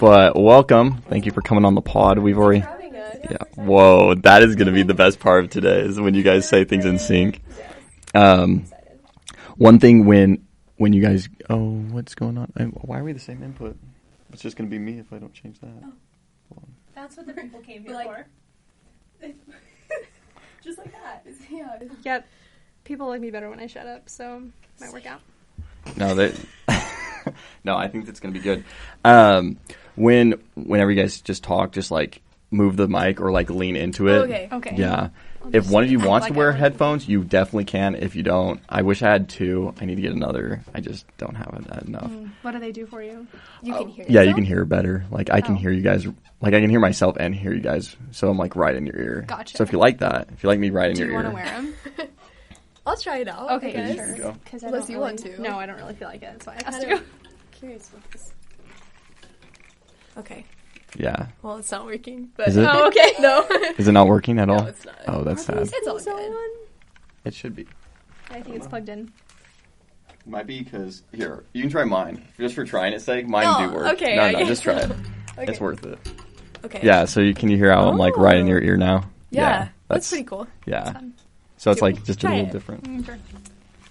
But welcome. Thank you for coming on the pod. We've already... Yeah. Whoa, that is going to be the best part of today is when you guys say things in sync. One thing when you guys... Oh, what's going on? Why are we the same input? It's just going to be me if I don't change that. Oh. That's what the people came here for. Just like that. Yeah. Yep. People like me better when I shut up, so might work out. No, no, I think that's going to be good. Whenever you guys just talk, just like move the mic or like lean into it. Okay. Yeah. If one of you wants to wear headphones, you definitely can. If you don't, I wish I had two. I need to get another. I just don't have it enough. What do they do for you? You can hear yourself? Yeah, you can hear better. Like I can hear you guys. Like I can hear myself and hear you guys. So I'm like right in your ear. Gotcha. So if you like that, if you like me right in your ear. Do you want to wear them? I'll try it out. Okay, sure. Go. Unless you want to. No, I don't really feel like it. That's why I asked I'm you. curious about this. Okay. Yeah. Well, it's not working. But Is it? Oh, okay. No. Is it not working at all? No, it's not. Oh, that's sad. It's all good. It should be. I think it's plugged in. Might be because here you can try mine just for trying its sake. Mine do work. Okay. No, just try it. Okay. It's worth it. Okay. Yeah. So can you hear how I'm like right in your ear now? Yeah. That's pretty cool. Yeah. So it's like just a little different. Sure.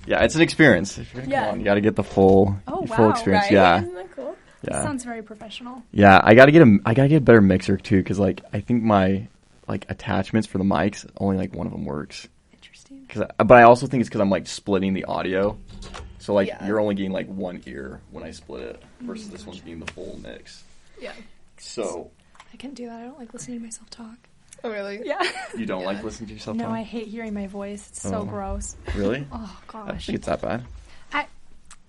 Yeah, it's an experience. If you're gonna come on, you got to get the full experience. Right? Yeah. Isn't that cool? Yeah. Sounds very professional. Yeah, I gotta get a better mixer too, because like I think my like attachments for the mics only like one of them works. Interesting. But I also think it's because I'm like splitting the audio, so like you're only getting like one ear when I split it versus this one's getting the full mix. Yeah. So I can't do that. I don't like listening to myself talk. Oh really? Yeah. You don't like listening to yourself No, talk? I hate hearing my voice. It's so gross. Really? Oh I don't gosh. think it's that bad.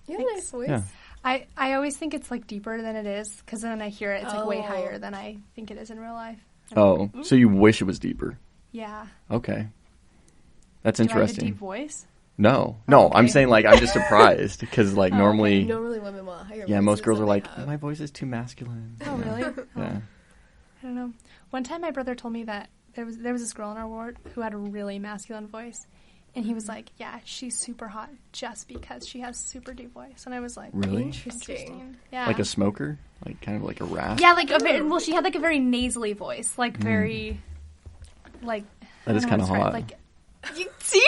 You have a nice voice. Yeah. I always think it's like deeper than it is because then I hear it, it's like way higher than I think it is in real life. Oh, so you wish it was deeper? Yeah. Okay. That's Do I have a interesting. deep voice? No, okay. I'm saying like I'm just surprised because like normally, Normally women want higher. yeah, most girls are like, have. my voice is too masculine. Oh really? Yeah. I don't know. One time my brother told me that there was this girl in our ward who had a really masculine voice. And he was like, yeah, she's super hot just because she has super deep voice. And I was like, Really? interesting. Yeah. Like a smoker? Like kind of like a rasp? Yeah, like she had like a very nasally voice. Like very, like. That is kind of hot. Like, you see?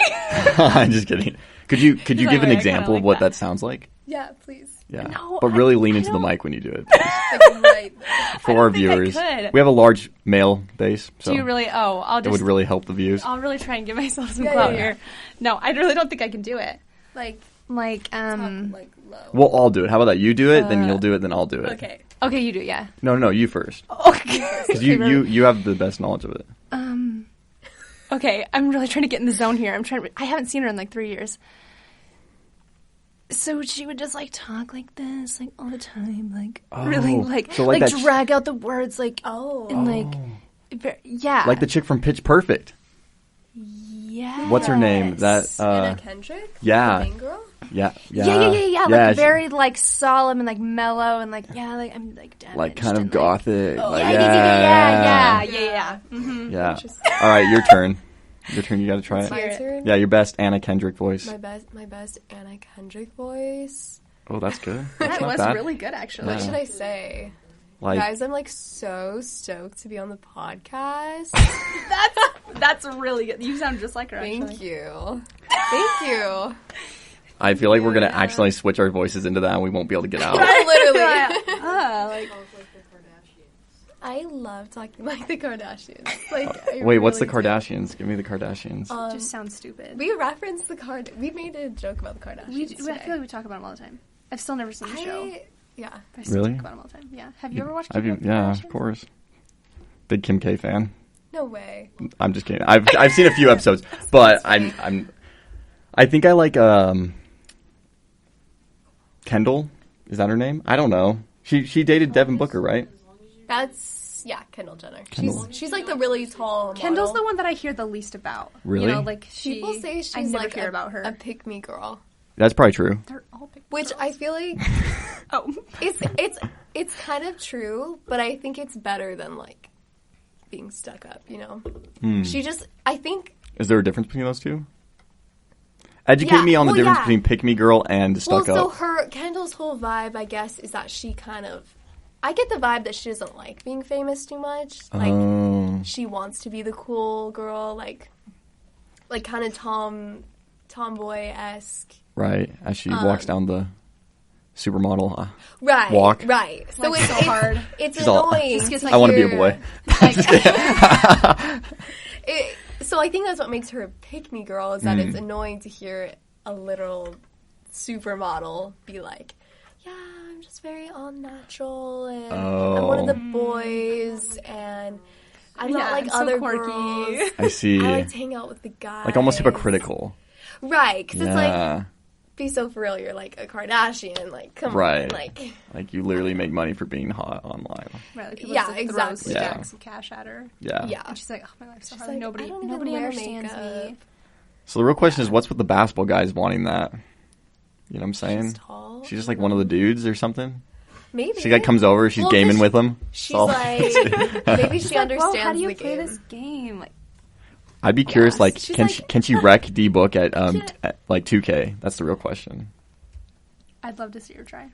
I'm just kidding. Could you give like, an I example kinda of what like that sounds like? Yeah, please. Yeah. No, but really lean I into the don't- mic when you do it, please. Like right there. For our viewers. could. We have a large male base, so Do you really? Oh, I'll it just. would really help the views. I'll really try and give myself some Yeah, clout yeah, yeah. here. No, I really don't think I can do it. Like Like, like low. We'll all do it. How about that? You do it, then you'll do it, then I'll do it. Okay. Okay, you do, yeah. No, you first. Okay. Because you have the best knowledge of it. Okay, I'm really trying to get in the zone here. I haven't seen her in like 3 years. So she would just like talk like this, like all the time, like really like so like that drag out the words, like yeah, Like the chick from Pitch Perfect. yeah. What's her name? That Anna Kendrick? yeah. The main girl? Yeah. Like very like solemn and like mellow and like like I'm like damaged. like kind of and, gothic. Oh, like, yeah. Mm-hmm. Yeah. All right, your turn. Your turn. You got to try it. My turn? Yeah, your best Anna Kendrick voice. My best Anna Kendrick voice. Oh, that's good. That's That not was bad. really good, actually. What should I say? Like, Guys, I'm like so stoked to be on the podcast. That's really good. You sound just like her. Actually. Thank you. Thank you. I feel like we're gonna accidentally switch our voices into that, and we won't be able to get out. Literally. Like I love talking like the Kardashians. Like, Wait, what's the really do. Kardashians? Give me the Kardashians. just sounds stupid. We referenced the We made a joke about the Kardashians. I feel like we talk about them all the time. I've still never seen the show. Yeah. I still Really? talk about them all the time. Yeah. Have you ever watched? Yeah, Kardashians? of course. Big Kim K fan. No way. I'm just kidding. I've seen a few episodes, but I think I like Kendall. Is that her name? I don't know. She dated Devin Booker, right? That's Kendall Jenner. Kendall. She's like the really tall model. Kendall's the one that I hear the least about. Really? You know, like People say she's I never like hear about her. a pick-me girl. That's probably true. They're all big. Which I feel like Oh. it's kind of true, but I think it's better than like being stuck up, you know? She just I think Is there a difference between those two? Educate me on the difference between pick me girl and stuck so up. her Kendall's whole vibe, I guess, is that she kind of I get the vibe that she doesn't like being famous too much. Like, she wants to be the cool girl, like kind of tomboy-esque. Right, as she walks down the supermodel right, walk. Right. So it's so hard. It's She's annoying. I want to be a boy. So I think that's what makes her a pick-me girl, is that it's annoying to hear a literal supermodel be like, yeah, I'm just very all-natural, and I'm one of the boys, and I'm not like I'm other so quirky. girls. I see. I like to hang out with the guys. Like almost hypocritical. Right, because it's like, be so for real, you're like a Kardashian, like, come on. Like you literally make money for being hot online. Right, like people Yeah, just exactly. throw stacks of cash at her. Yeah. And she's like, oh, my life's so hard. like, Nobody I don't even wear understands makeup. me. So the real question is, what's with the basketball guys wanting that? You know what I'm saying? She's tall. She's just like one of the dudes or something? Maybe. She like comes over, she's gaming with them. She's like, maybe she understands Well, how do you the play game. this game? Like, I'd be curious, like, She's can like- she wreck D-Book at like 2K? That's the real question. I'd love to see her try.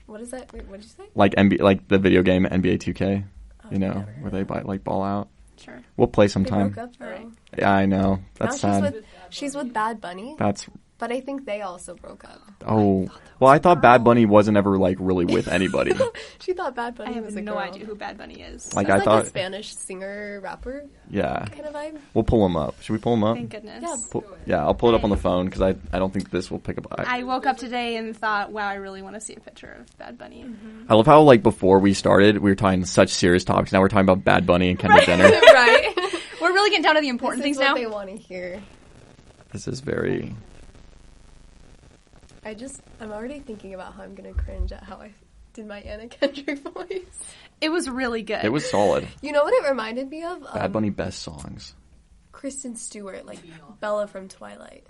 What is that? Wait, what did you say? Like like the video game NBA 2K, you know, never where they ball out. Sure. We'll play They sometime. broke up, though. Yeah, I know. That's Now sad. she's with Bad Bunny, That's but I think they also broke up. I thought Bad Bunny wasn't ever like really with anybody. She thought Bad Bunny I have was a no girl. idea who Bad Bunny is. Like He's I like thought. a Spanish singer, rapper Yeah, kind of vibe. we'll pull him up. Should we pull him up? Thank goodness. Yeah. Yeah, I'll pull it up on the phone because I don't think this will pick up. I woke up today and thought, wow, I really want to see a picture of Bad Bunny. I love how like before we started we were talking such serious topics. Now we're talking about Bad Bunny and Kendall Jenner. Right? We're really getting down to the important This is things now. what they want to hear. This is very. I'm already thinking about how I'm going to cringe at how I did my Anna Kendrick voice. It was really good. It was solid. You know what it reminded me of? Bad Bunny best songs. Kristen Stewart, like Bella from Twilight.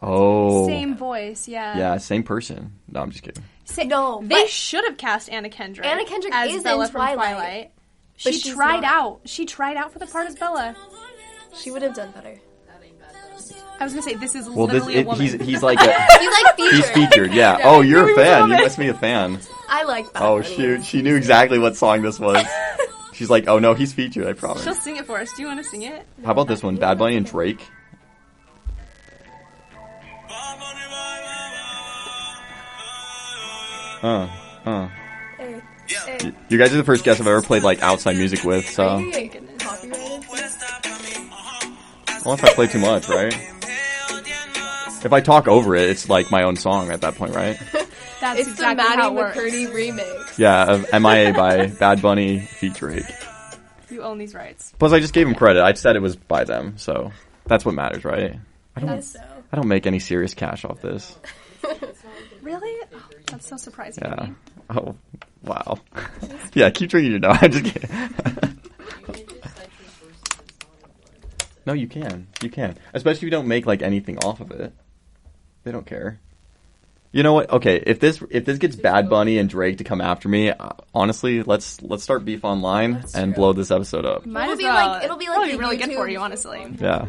Oh. Same voice, yeah. Yeah, same person. No, I'm just kidding. No, They but should have cast Anna Kendrick. Anna Kendrick as is Bella in from Twilight. But She she's tried not. out. She tried out for the part as Bella. she would have done better. I was gonna say this is Well, literally a woman. he's like He's like featured. he's featured. Yeah. Oh, you're a fan. You must be a fan. I like Bad Oh Bunny. shoot, she knew exactly what song this was. She's like, oh no, he's featured. I promise. She'll sing it for us. Do you want to sing it? How about this one? Bad Bunny and Drake. Hey. You guys are the first guests I've ever played like outside music with. So, Are you getting copyrighted? well, if I play too much, right? If I talk over it, it's like my own song at that point, right? That's It's exactly the Matty how it works. McCurdy remix. Yeah, of MIA by Bad Bunny feat Drake. You own these rights. Plus, I just gave him credit. I said it was by them, so that's what matters, right? I don't make any serious cash off this. Really? Oh, that's so surprising to Yeah. me. Oh, wow. Yeah, keep drinking your dog. I'm just kidding. No, you can. You can. Especially if you don't make like anything off of it. They don't care. You know what? Okay, if this gets Bad Bunny and Drake to come after me, honestly, let's start beef online and blow this episode up. Might It'll as be well. like- it'll be like Probably the really good for YouTube- you, honestly. Yeah.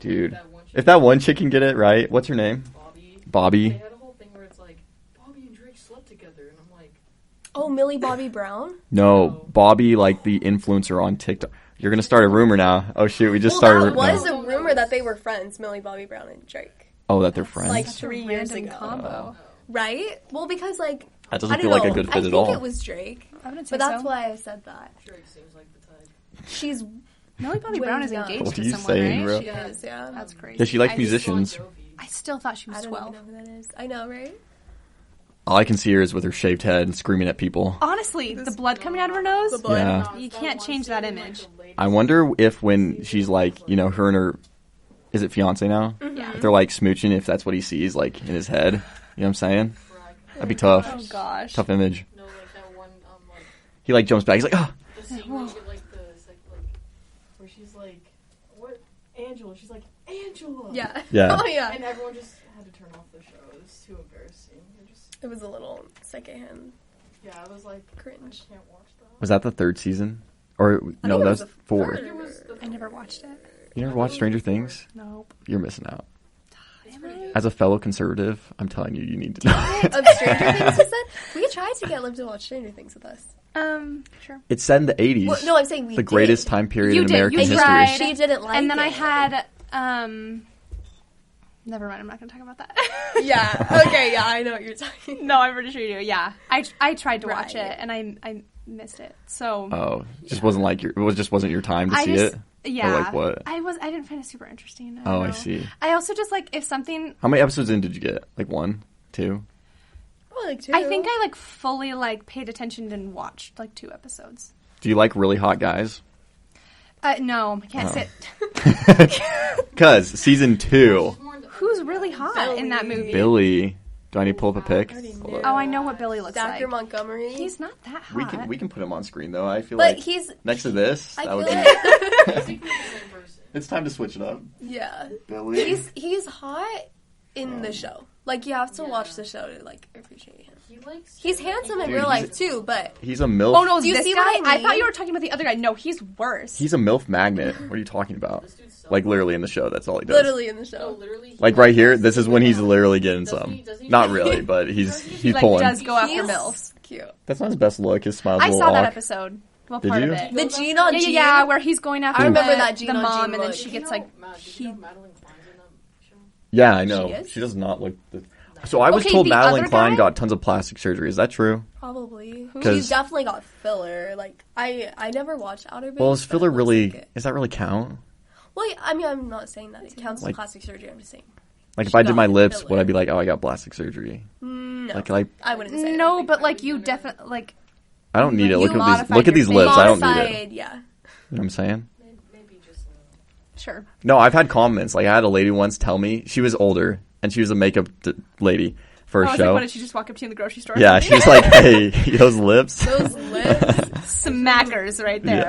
Dude. If that one chick can get it, right? What's her name? They Bobby. had a whole thing where it's like, Bobby and Drake slept together, and I'm like, Oh, Millie Bobby Brown? No, Bobby, like the influencer on TikTok. You're gonna start a rumor now. Oh shoot, we just Well, started. that was no. a rumor that they were friends, Millie Bobby Brown and Drake. Oh, that they're friends. Like Such a 3 years random ago. combo. Right? Well, because like That doesn't I feel don't like a know. good fit I at think all. it was Drake. I wouldn't say But that's so. why I said that. Drake seems like the type. She's Millie Bobby Way Brown is young. engaged What are to you someone, saying, right? bro? she is, yeah. That's crazy. Yeah, she likes I musicians. I still thought she I was don't 12. even know who that is. I know, right? All I can see her is with her shaved head and screaming at people. Honestly, the blood coming out of her nose? The blood. Yeah. You can't change that image. I wonder if when she's like, you know, her and her, is it fiance now? Yeah. If they're like smooching, if that's what he sees like in his head. You know what I'm saying? That'd be tough. Oh gosh. Tough image. No, like that one, like, He like jumps back. He's like, ah. the scene where you get, like, where she's like, what? Angela. She's like, Angela! Yeah. Yeah. Oh, yeah. And everyone just had to turn off the show. It was too embarrassing. It was a little secondhand Yeah, I was like, cringe. I can't watch that. Was that the third season? Or no, think it that was was the fourth. third. It was the I never watched it. You never watched Stranger Things? Nope. You're missing out. As a fellow conservative, I'm telling you, you need to know. Of Stranger Things, you said? We tried to get Liv to watch Stranger Things with us. Sure. It's set in the 80s. Well, no, I'm saying we the did. greatest time period You in did. American You history. tried. She didn't like it. And then I had, never mind, I'm not going to talk about that. Yeah, okay, yeah, I know what you're talking. No, I'm pretty sure you do, yeah. I tried to watch Right. it, and I missed it, so. Oh, just wasn't like wasn't your time to see it? Yeah. Or like what? I didn't find it super interesting. I Oh, don't I know. see. I also just, like, if something, How many episodes in did you get? Like 1? 2? Oh, like two. I think I, like, fully, like, paid attention and watched, like, 2 episodes. Do you like really hot guys? No, I can't sit. Because season 2, Who's really hot in that movie? Billy. Do I need to pull up a pic? Oh, I know what Billy looks Dr. like. Montgomery. He's not that hot. We can put him on screen though. I feel But like he's... next to this, I that feel would be. like... It's time to switch it up. Yeah. Billy. He's hot in the show. Like, you have to watch the show to, like, appreciate him. He's handsome in Dude, real he's- life, too, but... He's a MILF. Oh, no, Do you this see guy? what I mean? thought you were talking about the other guy. No, he's worse. He's a MILF magnet. What are you talking about? Like literally in the show, that's all he does. Literally in the show. Like right here, this is when he's literally getting some. does he- Not really, but he's he, like, pulling. does go after He's MILFs. cute. That's not his best look. His smile's a I little saw that off. episode. Well, Did part you? of it. The Gene on Gene. Yeah, where he's going after I remember the, that Gene the on mom, Gene and then look. she gets, like... Madeline Klein's in that show? Yeah, I know. She is? She does not look. So I was Okay, told the Madeline other Klein guy? got tons of plastic surgery. Is that true? Probably. 'Cause- She's definitely got filler. Like, I never watched Outer Banks. Well, is but filler it looks really? like it. Does that really count? Well, I mean, I'm not saying that it counts as Like- plastic surgery. I'm just saying. Like if She I did got my lips, filler. would I be like, oh, I got plastic surgery? No. Like I wouldn't say No, it. but, like, you definitely... Like, I don't need it. You Look at modified these. Look at your these lips. I don't need it. Modified, yeah. You know what I'm saying? Maybe just sure. No, I've had comments. Like I had a lady once tell me she was older and she was a makeup lady for a I was show. like, what, did she just walk up to you in the grocery store? Yeah, she was like, "Hey, those lips." Those lips. Smackers right there.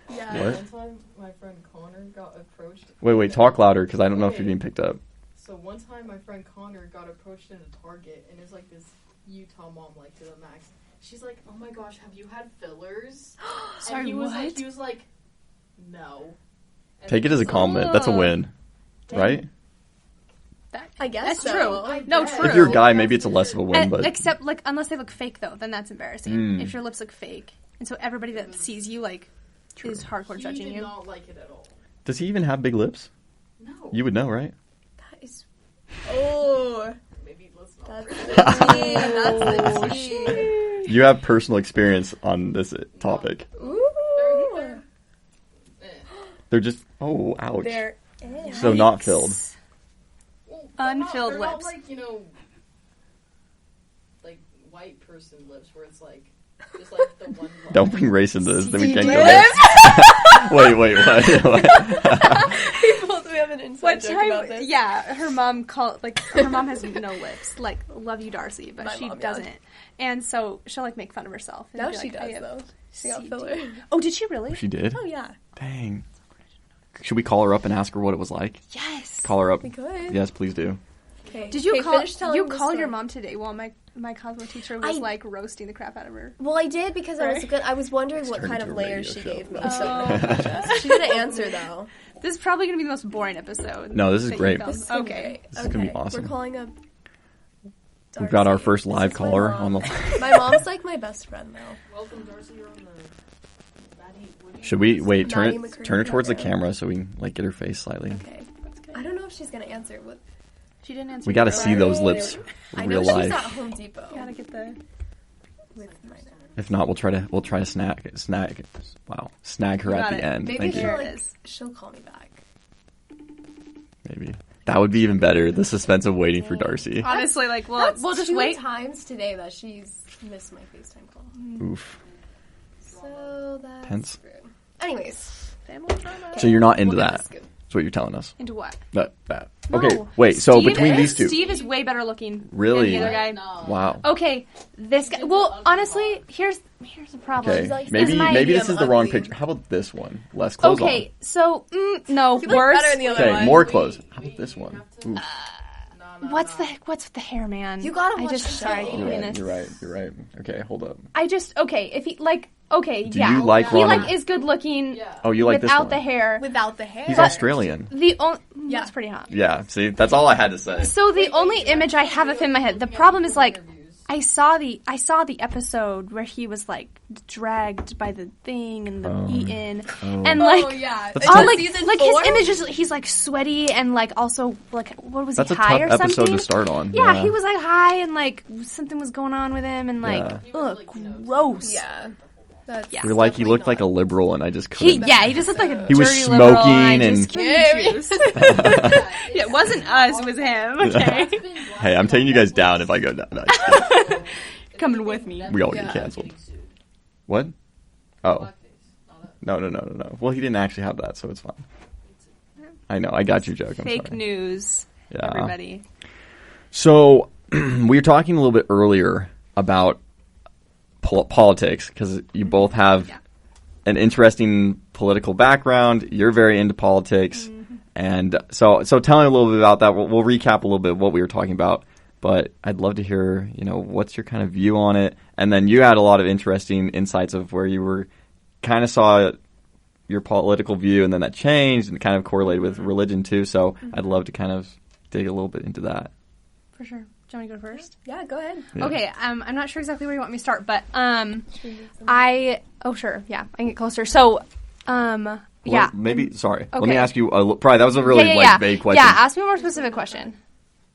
Yeah. What? One time, my friend Connor got approached. Wait, talk louder because I don't know if you're being picked up. So one time, my friend Connor got approached in a Target, and it's like this Utah mom, like to the max. She's like, "Oh my gosh, have you had fillers?" Sorry, and he was what? like, "No." And Take it as a compliment. That's a win, right? I guess That's so. true. No, guess. true. If you're a guy, maybe it's a less of a win. But Except, like, unless they look fake, though, then that's embarrassing. Mm. If your lips look fake. And so everybody that sees you, like, is hardcore He judging did you. not like it at all. does he even have big lips? No. You would know, right? That is. Oh. Maybe let's not. That's the tea. That's the tea. You have personal experience on this topic. Ooh. They're just ouch. There. So not filled. Well, Unfilled they're not lips. like, like white person lips where it's like just like the one line. Don't bring race into this. Then we can't go Lips? there. Wait, what? We have an inside joke about this. Yeah, her mom her mom has no lips. Like, love you, Darcy, but My she mom, yeah. doesn't. And so she'll, like, make fun of herself. And Now be she like, I does, have though. She got CT. filler. Oh, did she really? She did? Oh, yeah. Dang. Should we call her up and ask her what it was like? Yes. Call her up. We could. Yes, please do. Okay. Did you Okay, call finish telling you the call your story. mom today while my Cosmo teacher was, I- like, roasting the crap out of her? Well, I did because I was wondering what turned kind into of a layers radio she show. gave me. So she didn't answer though. This is probably going to be the most boring episode. No, this is that you great. filmed. This is gonna be Okay. great. This is gonna be awesome. We're calling up. We've got our Darcy. first live This is my caller mom. on the. My mom's like my best friend now. Welcome, Darcy. You're on the Matty. What do you Should we wait? Matty Turn McCurdy her towards the program. camera so we can like get her face slightly. Okay. I don't know if she's gonna answer. What? She didn't answer. We got to your see phone. those lips I in know real she's life. at Home Depot. Gotta get the. With my dad. If not, we'll try to snag her You at got the it. end. Maybe Thank you. Here it is. she'll call me back. Maybe that would be even better. The suspense of waiting for Darcy. Honestly, like, we'll just two wait. times today that she's missed my FaceTime call. Oof. So that's Tense. screwed. Anyways, Family drama. So you're not into we'll get that. this good. That's what you're telling us. Into what? That. No. Okay. Wait. So Steve between is- these two. Steve is way better looking Really? than the other guy. No. Wow. Okay, this guy. Well, honestly, here's the problem. Okay. like, Maybe this might maybe be this an is the wrong ugly- picture. How about this one? Less clothes Okay, so no, You look worse. better in the other on. one. Okay. More clothes. How about this one? Oof. What's with the hair, man? You gotta I watch just the sorry, I show. keep You're doing right. this. You're right. You're right. Okay. Hold up. I just if he Do yeah. you like he Ronald? is good looking Yeah. Oh, you like this without one? the hair. Without the hair. He's Australian. The only Yeah. That's pretty hot. Yeah, see, that's all I had to say. So the only image I have of him in my head, the problem is like, I saw the episode where he was like dragged by the thing and the eaten, and like, Oh yeah, That's It's tough. season like 4? his image is he's like sweaty and like also like what was That's he a high tough or something? episode to start on. Yeah, he was like high and like something was going on with him and like Yeah. ugh, gross. Yeah, that's Yeah. You're like, he looked definitely like a liberal, and I just He couldn't. he just looked like a He was dirty liberal, and I smoking just couldn't choose. Yeah, it wasn't us, it was him. Okay, Hey, I'm taking you guys down if I go down. No, coming with me. we all get canceled. What? Oh. No. Well, he didn't actually have that, so it's fine. I know. I got your joke. I'm Fake sorry. news, Yeah. everybody. So, we were talking a little bit earlier about politics, because you both have an interesting political background. You're very into politics. And so tell me a little bit about that. We'll recap a little bit of what we were talking about. But I'd love to hear, what's your kind of view on it? And then you had a lot of interesting insights of where you were kind of saw your political view, and then that changed and kind of correlated with religion too. So I'd love to kind of dig a little bit into that. For sure. Do you want me to go first? Yeah, go ahead. Yeah. Okay, I'm not sure exactly where you want me to start, but sure, yeah, I can get closer. So, Well, yeah. maybe, sorry. Let Okay. me ask you, probably that was a really vague question. Yeah, ask me a more specific question.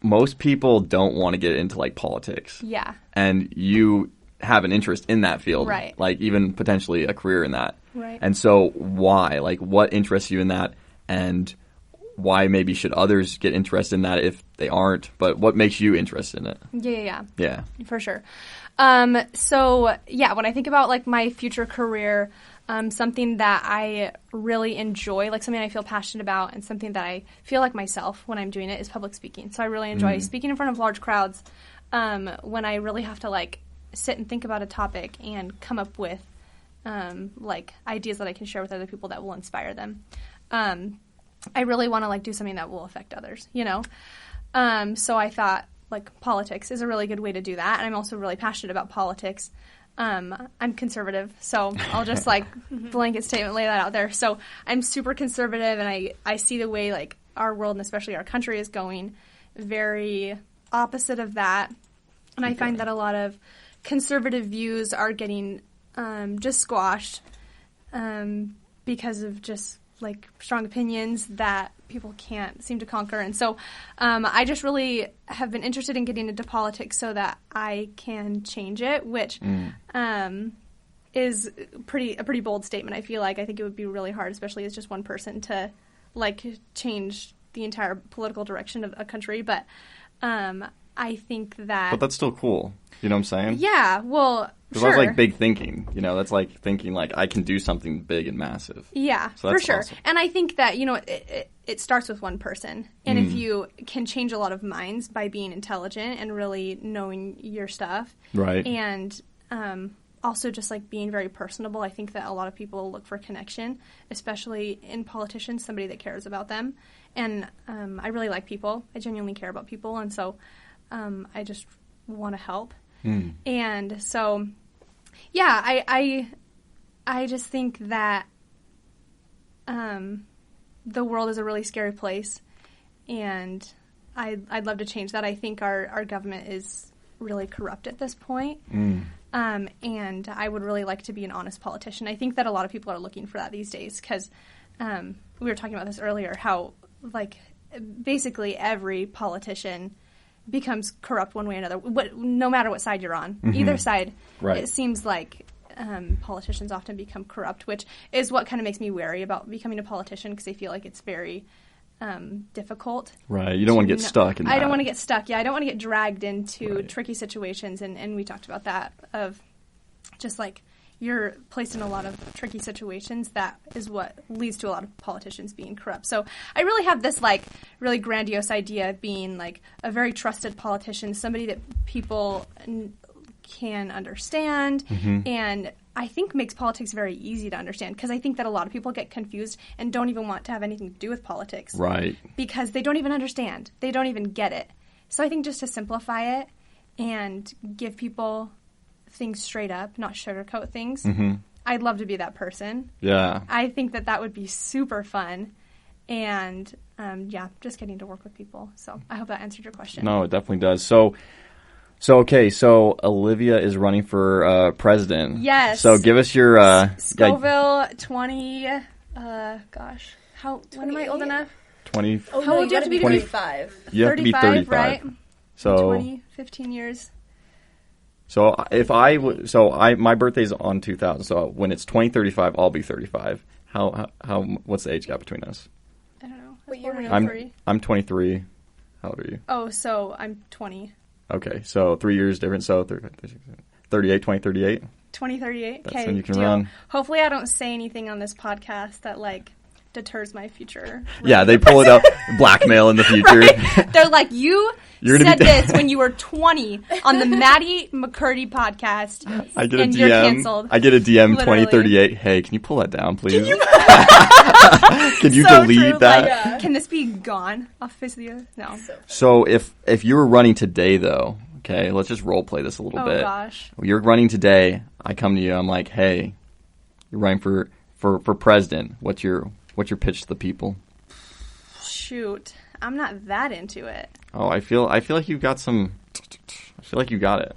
Most people don't want to get into politics. Yeah. And you have an interest in that field. Right. Like even potentially a career in that. Right. And so why? Like what interests you in that, and why maybe should others get interested in that if they aren't, but what makes you interested in it? Yeah. Yeah. For sure. So yeah, when I think about like my future career, something that I really enjoy, like something I feel passionate about, and something that I feel like myself when I'm doing it is public speaking. So I really enjoy speaking in front of large crowds, when I really have to like sit and think about a topic and come up with like ideas that I can share with other people that will inspire them. I really want to like do something that will affect others, So I thought like politics is a really good way to do that. And I'm also really passionate about politics. I'm conservative, so I'll just like blanket statement lay that out there. So I'm super conservative, and I see the way like our world and especially our country is going very opposite of that. And I find that a lot of conservative views are getting just squashed because of just like strong opinions that people can't seem to conquer. And so I just really have been interested in getting into politics so that I can change it, which is a pretty bold statement. I feel like I think it would be really hard, especially as just one person, to like change the entire political direction of a country. But I think that... But that's still cool. You know what I'm saying? Yeah, well, Because sure. that's like big thinking. That's like thinking like I can do something big and massive. Yeah, So for that's sure. awesome. And I think that, it starts with one person. And if you can change a lot of minds by being intelligent and really knowing your stuff. Right. And also just like being very personable, I think that a lot of people look for connection, especially in politicians, somebody that cares about them. And I really like people. I genuinely care about people. And so I just want to help. And so, yeah, I just think that the world is a really scary place, and I'd love to change that. I think our government is really corrupt at this point, and I would really like to be an honest politician. I think that a lot of people are looking for that these days because we were talking about this earlier, how like basically every politician becomes corrupt one way or another, no matter what side you're on. Either side, Right. It seems like politicians often become corrupt, which is what kind of makes me wary about becoming a politician, because I feel like it's very difficult. Right. You don't want to get stuck in that. I don't want to get stuck. Yeah, I don't want to get dragged into tricky situations, and we talked about that, of just like you're placed in a lot of tricky situations. That is what leads to a lot of politicians being corrupt. So I really have this like really grandiose idea of being like a very trusted politician, somebody that people can understand, and I think makes politics very easy to understand, because I think that a lot of people get confused and don't even want to have anything to do with politics. Right. Because they don't even understand. They don't even get it. So I think just to simplify it and give people things straight up, not sugarcoat things, I'd love to be that person. Yeah. I think that would be super fun. and just getting to work with people. So I hope that answered your question. No, it definitely does. So Olivia is running for president. Yes. So give us your Scoville 20. When am I old enough? 20. Oh, How no, old do you have to be to be 35? You have to be 35, right? So 15 years. So my birthday's on 2000. So when it's 2035, I'll be 35. What's the age gap between us? I don't know. What year were you? I'm 23. How old are you? Oh, so I'm 20. Okay, so 3 years different. So 38, 2038. 2038. That's okay, when you can deal. run. Hopefully, I don't say anything on this podcast that deters my future. Yeah, they pull it up, blackmail in the future. Right? They're like, you You're said this when you were 20 on the Matty McCurdy podcast. I get a and DM. You're canceled. I get a DM Literally. 2038. Hey, can you pull that down, please? Can you So delete true. that? Like, can this be gone off the face of the earth? No. So if you were running today, though, okay, let's just role play this a little bit. Oh gosh. You're running today. I come to you. I'm like, hey, you're running for president. What's your pitch to the people? Shoot, I'm not that into it. Oh, I feel like you got some. I feel like you got it.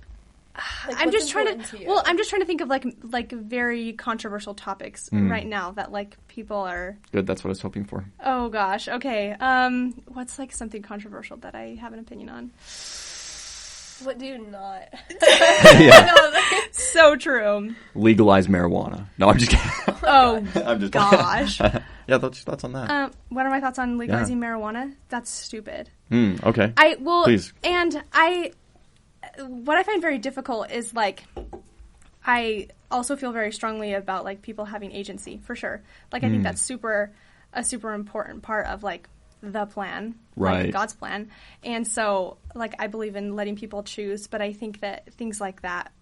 I'm just trying to. Well, I'm just trying to think of like very controversial topics right now that people are. Good. That's what I was hoping for. Oh gosh. Okay. What's something controversial that I have an opinion on? What do you not? Yeah. So true. Legalize marijuana. No, I'm just kidding. Oh I'm just gosh. Yeah, thoughts on that? What are my thoughts on legalizing marijuana? That's stupid. Okay. Please. And what I find very difficult is I also feel very strongly about people having agency for sure. I think that's a super important part of the plan, right? God's plan. And so I believe in letting people choose, but I think that things like that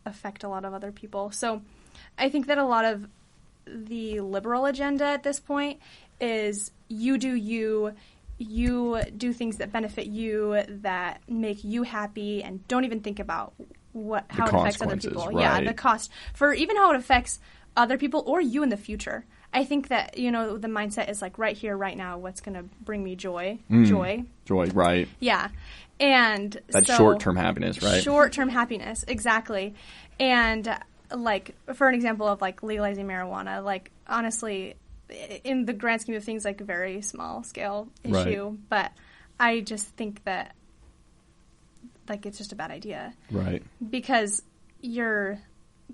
affect a lot of other people. So I think that a lot of the liberal agenda at this point is you do things that benefit you, that make you happy, and don't even think about how it affects other people. Right. Yeah, the cost for even how it affects other people or you in the future. I think that, the mindset is right here, right now, what's going to bring me joy. Joy, right. Yeah. And that's short-term happiness, right? Short-term happiness, exactly. And for an example of legalizing marijuana, honestly, in the grand scheme of things, very small scale issue. Right. But I just think that it's just a bad idea. Right. Because you're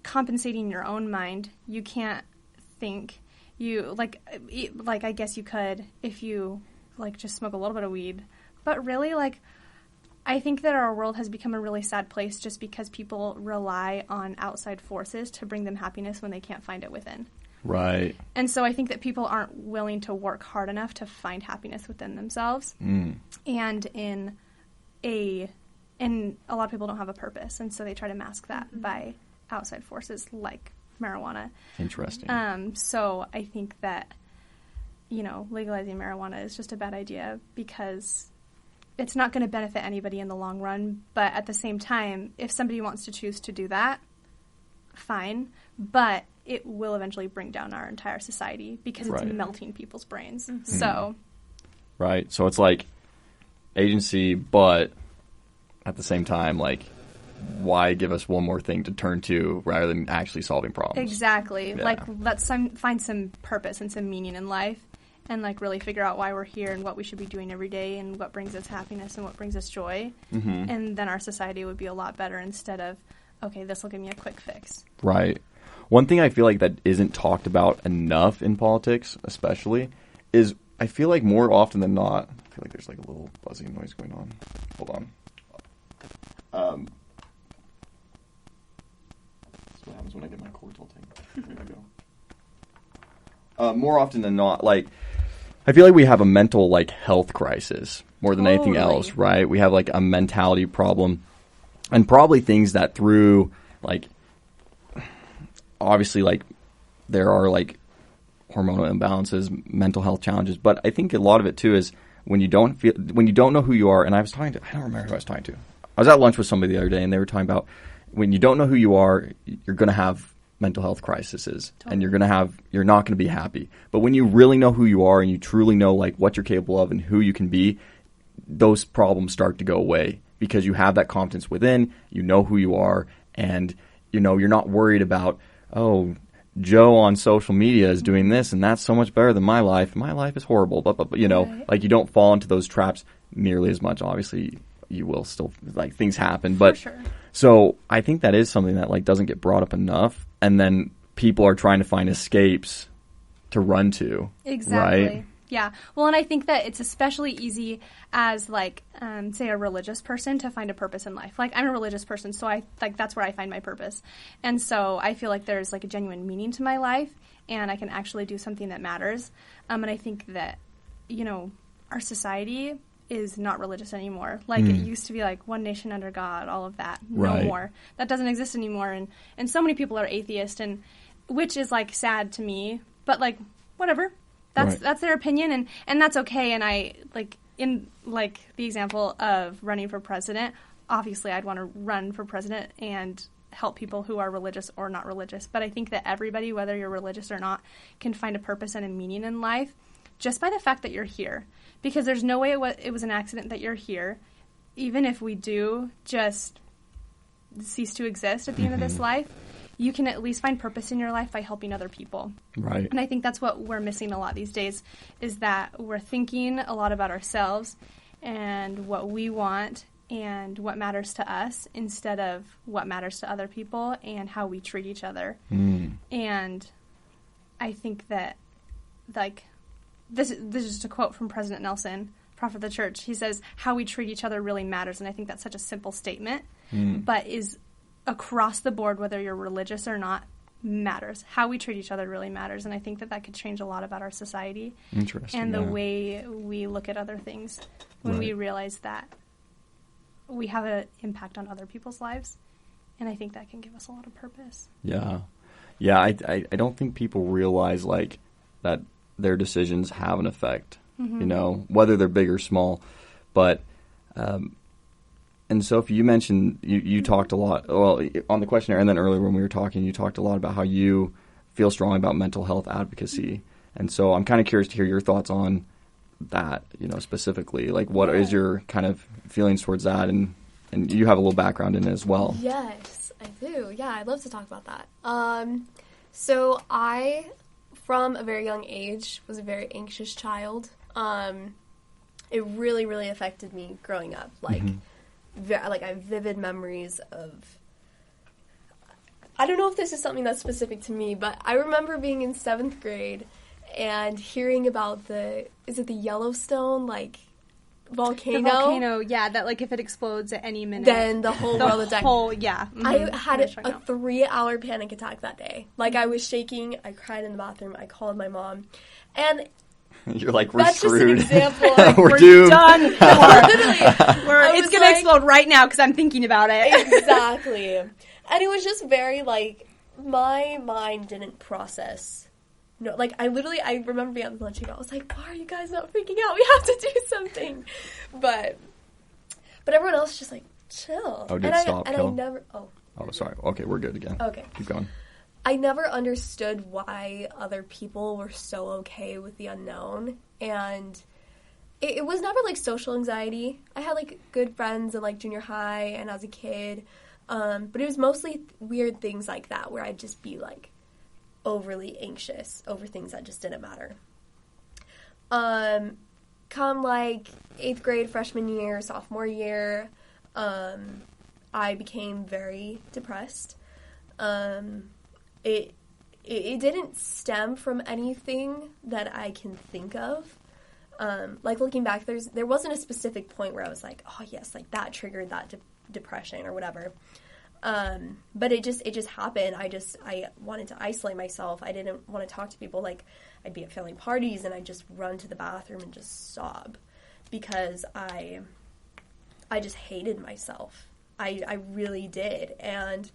compensating your own mind. You can't think. You I guess you could if you just smoke a little bit of weed. But really I think that our world has become a really sad place just because people rely on outside forces to bring them happiness when they can't find it within. Right. And so I think that people aren't willing to work hard enough to find happiness within themselves. And a lot of people don't have a purpose, and so they try to mask that by outside forces like marijuana. Interesting. So I think that, legalizing marijuana is just a bad idea because it's not going to benefit anybody in the long run. But at the same time, if somebody wants to choose to do that, fine. But it will eventually bring down our entire society because it's melting people's brains. Mm-hmm. So. Right. So it's agency, but at the same time, why give us one more thing to turn to rather than actually solving problems? Exactly. Yeah. Let's find some purpose and some meaning in life and really figure out why we're here and what we should be doing every day and what brings us happiness and what brings us joy. Mm-hmm. And then our society would be a lot better instead of, okay, this will give me a quick fix. Right. One thing I feel that isn't talked about enough in politics, especially, is I feel more often than not, I feel there's a little buzzing noise going on. Hold on. That's what happens when I get my cord tilting. There we go. More often than not, I feel we have a mental health crisis more than anything else, right? We have a mentality problem, and probably things that through obviously there are hormonal imbalances, mental health challenges, but I think a lot of it too is when you don't know who you are. And I don't remember who I was talking to. I was at lunch with somebody the other day, and they were talking about when you don't know who you are, you're going to have mental health crises, Totally. and you're not going to be happy. But when you really know who you are and you truly know like what you're capable of and who you can be, those problems start to go away because you have that confidence within, you know who you are, and you know you're not worried about, oh, Joe on social media is doing this and that's so much better than my life. My life is horrible, but you know, Right. like you don't fall into those traps nearly as much. Obviously, you will still, like, things happen, but For sure. so I think that is something that like doesn't get brought up enough, and then people are trying to find escapes to run to. Exactly. Right? Yeah. Well, and I think that it's especially easy as like, say, a religious person to find a purpose in life. Like, I'm a religious person, so I like that's where I find my purpose. And so I feel like there's like a genuine meaning to my life, and I can actually do something that matters. And I think that, you know, our society is not religious anymore. Like, it used to be like one nation under God, all of that. No Right. more. That doesn't exist anymore. And so many people are atheist, and which is like sad to me, but like whatever. Right. That's their opinion, and that's okay. And I like in like the example of running for president. Obviously, I'd want to run for president and help people who are religious or not religious. But I think that everybody, whether you're religious or not, can find a purpose and a meaning in life just by the fact that you're here. Because there's no way it was an accident that you're here. Even if we do just cease to exist at the end of this life, you can at least find purpose in your life by helping other people. Right. And I think that's what we're missing a lot these days, is that we're thinking a lot about ourselves and what we want and what matters to us instead of what matters to other people and how we treat each other. And I think that, like, this is just a quote from President Nelson, prophet of the church. He says, how we treat each other really matters. And I think that's such a simple statement, but is across the board, whether you're religious or not, matters. How we treat each other really matters. And I think that could change a lot about our society. Interesting. And the yeah. way we look at other things when we Right. realize that we have an impact on other people's lives. And I think that can give us a lot of purpose. Yeah. Yeah, I don't think people realize, like, that their decisions have an effect, you know, whether they're big or small. But, and Sophie, you mentioned, you talked a lot, well, on the questionnaire, and then earlier when we were talking, you talked a lot about how you feel strong about mental health advocacy. And so I'm kind of curious to hear your thoughts on that, you know, specifically. Like, what is your kind of feelings towards that? And you have a little background in it as well. Yes, I do. Yeah, I'd love to talk about that. So I, from a very young age, was a very anxious child. It really, really affected me growing up. Like, I have vivid memories of, I don't know if this is something that's specific to me, but I remember being in 7th grade and hearing about is it the Yellowstone, like, volcano? The volcano, yeah, that, like, if it explodes at any minute, then the whole world would die. Yeah. I had a 3-hour panic attack that day. Like, I was shaking, I cried in the bathroom, I called my mom, and You're like, we're that's screwed. just an example. we're doomed. Done. Literally. It's going to explode right now because I'm thinking about it. Exactly. And it was just very, like, my mind didn't process. No, like, I remember being at the lunch table. I was like, why are you guys not freaking out? We have to do something. But everyone else is just like, chill. Oh, did it stop, And Kel? I never, Oh, sorry. Okay, we're good again. Okay. Keep going. I never understood why other people were so okay with the unknown. And it was never, like, social anxiety. I had, like, good friends in, like, junior high and as a kid. But it was mostly weird things like that where I'd just be, like, overly anxious over things that just didn't matter. Come, like, 8th grade, freshman year, sophomore year, I became very depressed. It didn't stem from anything that I can think of. Like, looking back, there wasn't a specific point where I was like, oh yes, like, that triggered that depression or whatever. But it just happened. I wanted to isolate myself. I didn't want to talk to people. Like, I'd be at family parties and I'd just run to the bathroom and just sob because I just hated myself. I really did. And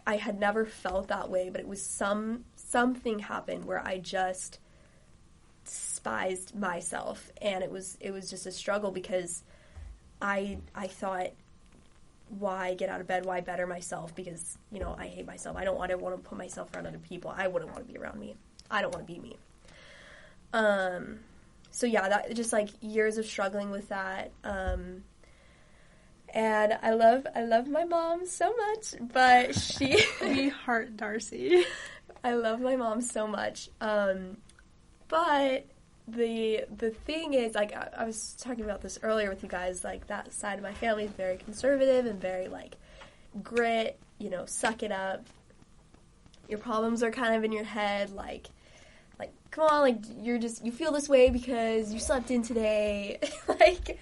I had never felt that way, but it was something happened where I just despised myself, and it was just a struggle because I thought, why get out of bed, why better myself, because, you know, I hate myself. I don't want to put myself around other people. I wouldn't want to be around me. I don't want to be me. So yeah, that just like years of struggling with that. And I love my mom so much, but We heart Darcy. I love my mom so much. But the thing is, like, I was talking about this earlier with you guys, like, that side of my family is very conservative and very, like, grit, you know, suck it up. Your problems are kind of in your head, like, come on, like, you feel this way because you slept in today. Like,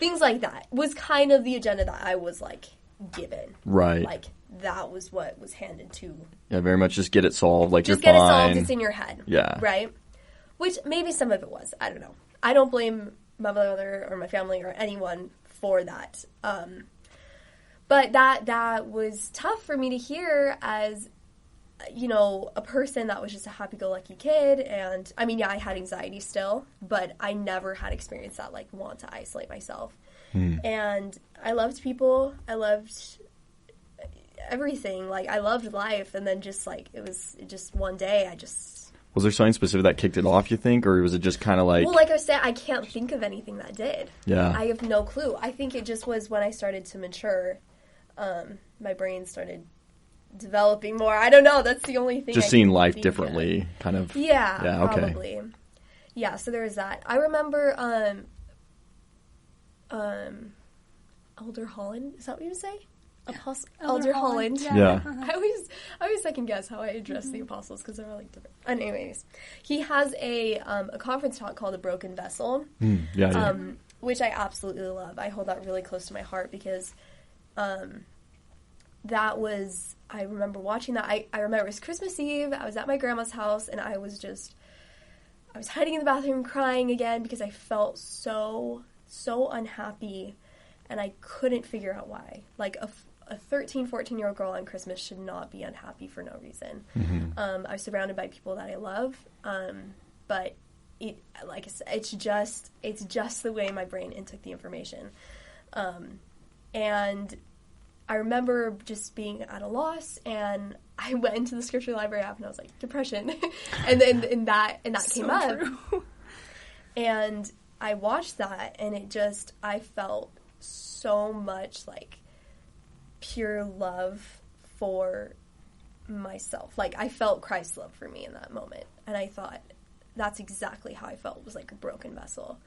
things like that was kind of the agenda that I was, like, given. Right. Like, that was what was handed to. Yeah, very much just get it solved, like, just you're fine. Just get it solved, it's in your head. Yeah. Right? Which maybe some of it was. I don't know. I don't blame my mother or my family or anyone for that. But that was tough for me to hear as, you know, a person that was just a happy-go-lucky kid. And, I mean, yeah, I had anxiety still, but I never had experienced that, like, want to isolate myself. And I loved people. I loved everything. Like, I loved life. And then just, like, it was just one day I just... Was there something specific that kicked it off, you think? Or was it just kind of like... Well, like I said, I can't think of anything that did. Yeah. I have no clue. I think it just was when I started to mature, my brain started developing more. I don't know. That's the only thing. Just seeing life differently, kind of. Yeah, okay. Probably. Yeah, so there was that. I remember Elder Holland. Is that what you would say? Elder Holland. Yeah. I always second guess how I address the apostles because they're all like different. Anyways, he has a conference talk called "A Broken Vessel," which I absolutely love. I hold that really close to my heart because that was, I remember watching that. I remember it was Christmas Eve. I was at my grandma's house and I was hiding in the bathroom crying again because I felt so unhappy and I couldn't figure out why. Like a 13, 14-year-old girl on Christmas should not be unhappy for no reason. I was surrounded by people that I love, but it, like I said, it's just the way my brain intook the information. And I remember just being at a loss, and I went into the scripture library app and I was like, depression, and that came up, and I watched that, and I felt so much like pure love for myself. Like, I felt Christ's love for me in that moment, and I thought that's exactly how I felt, was like a broken vessel,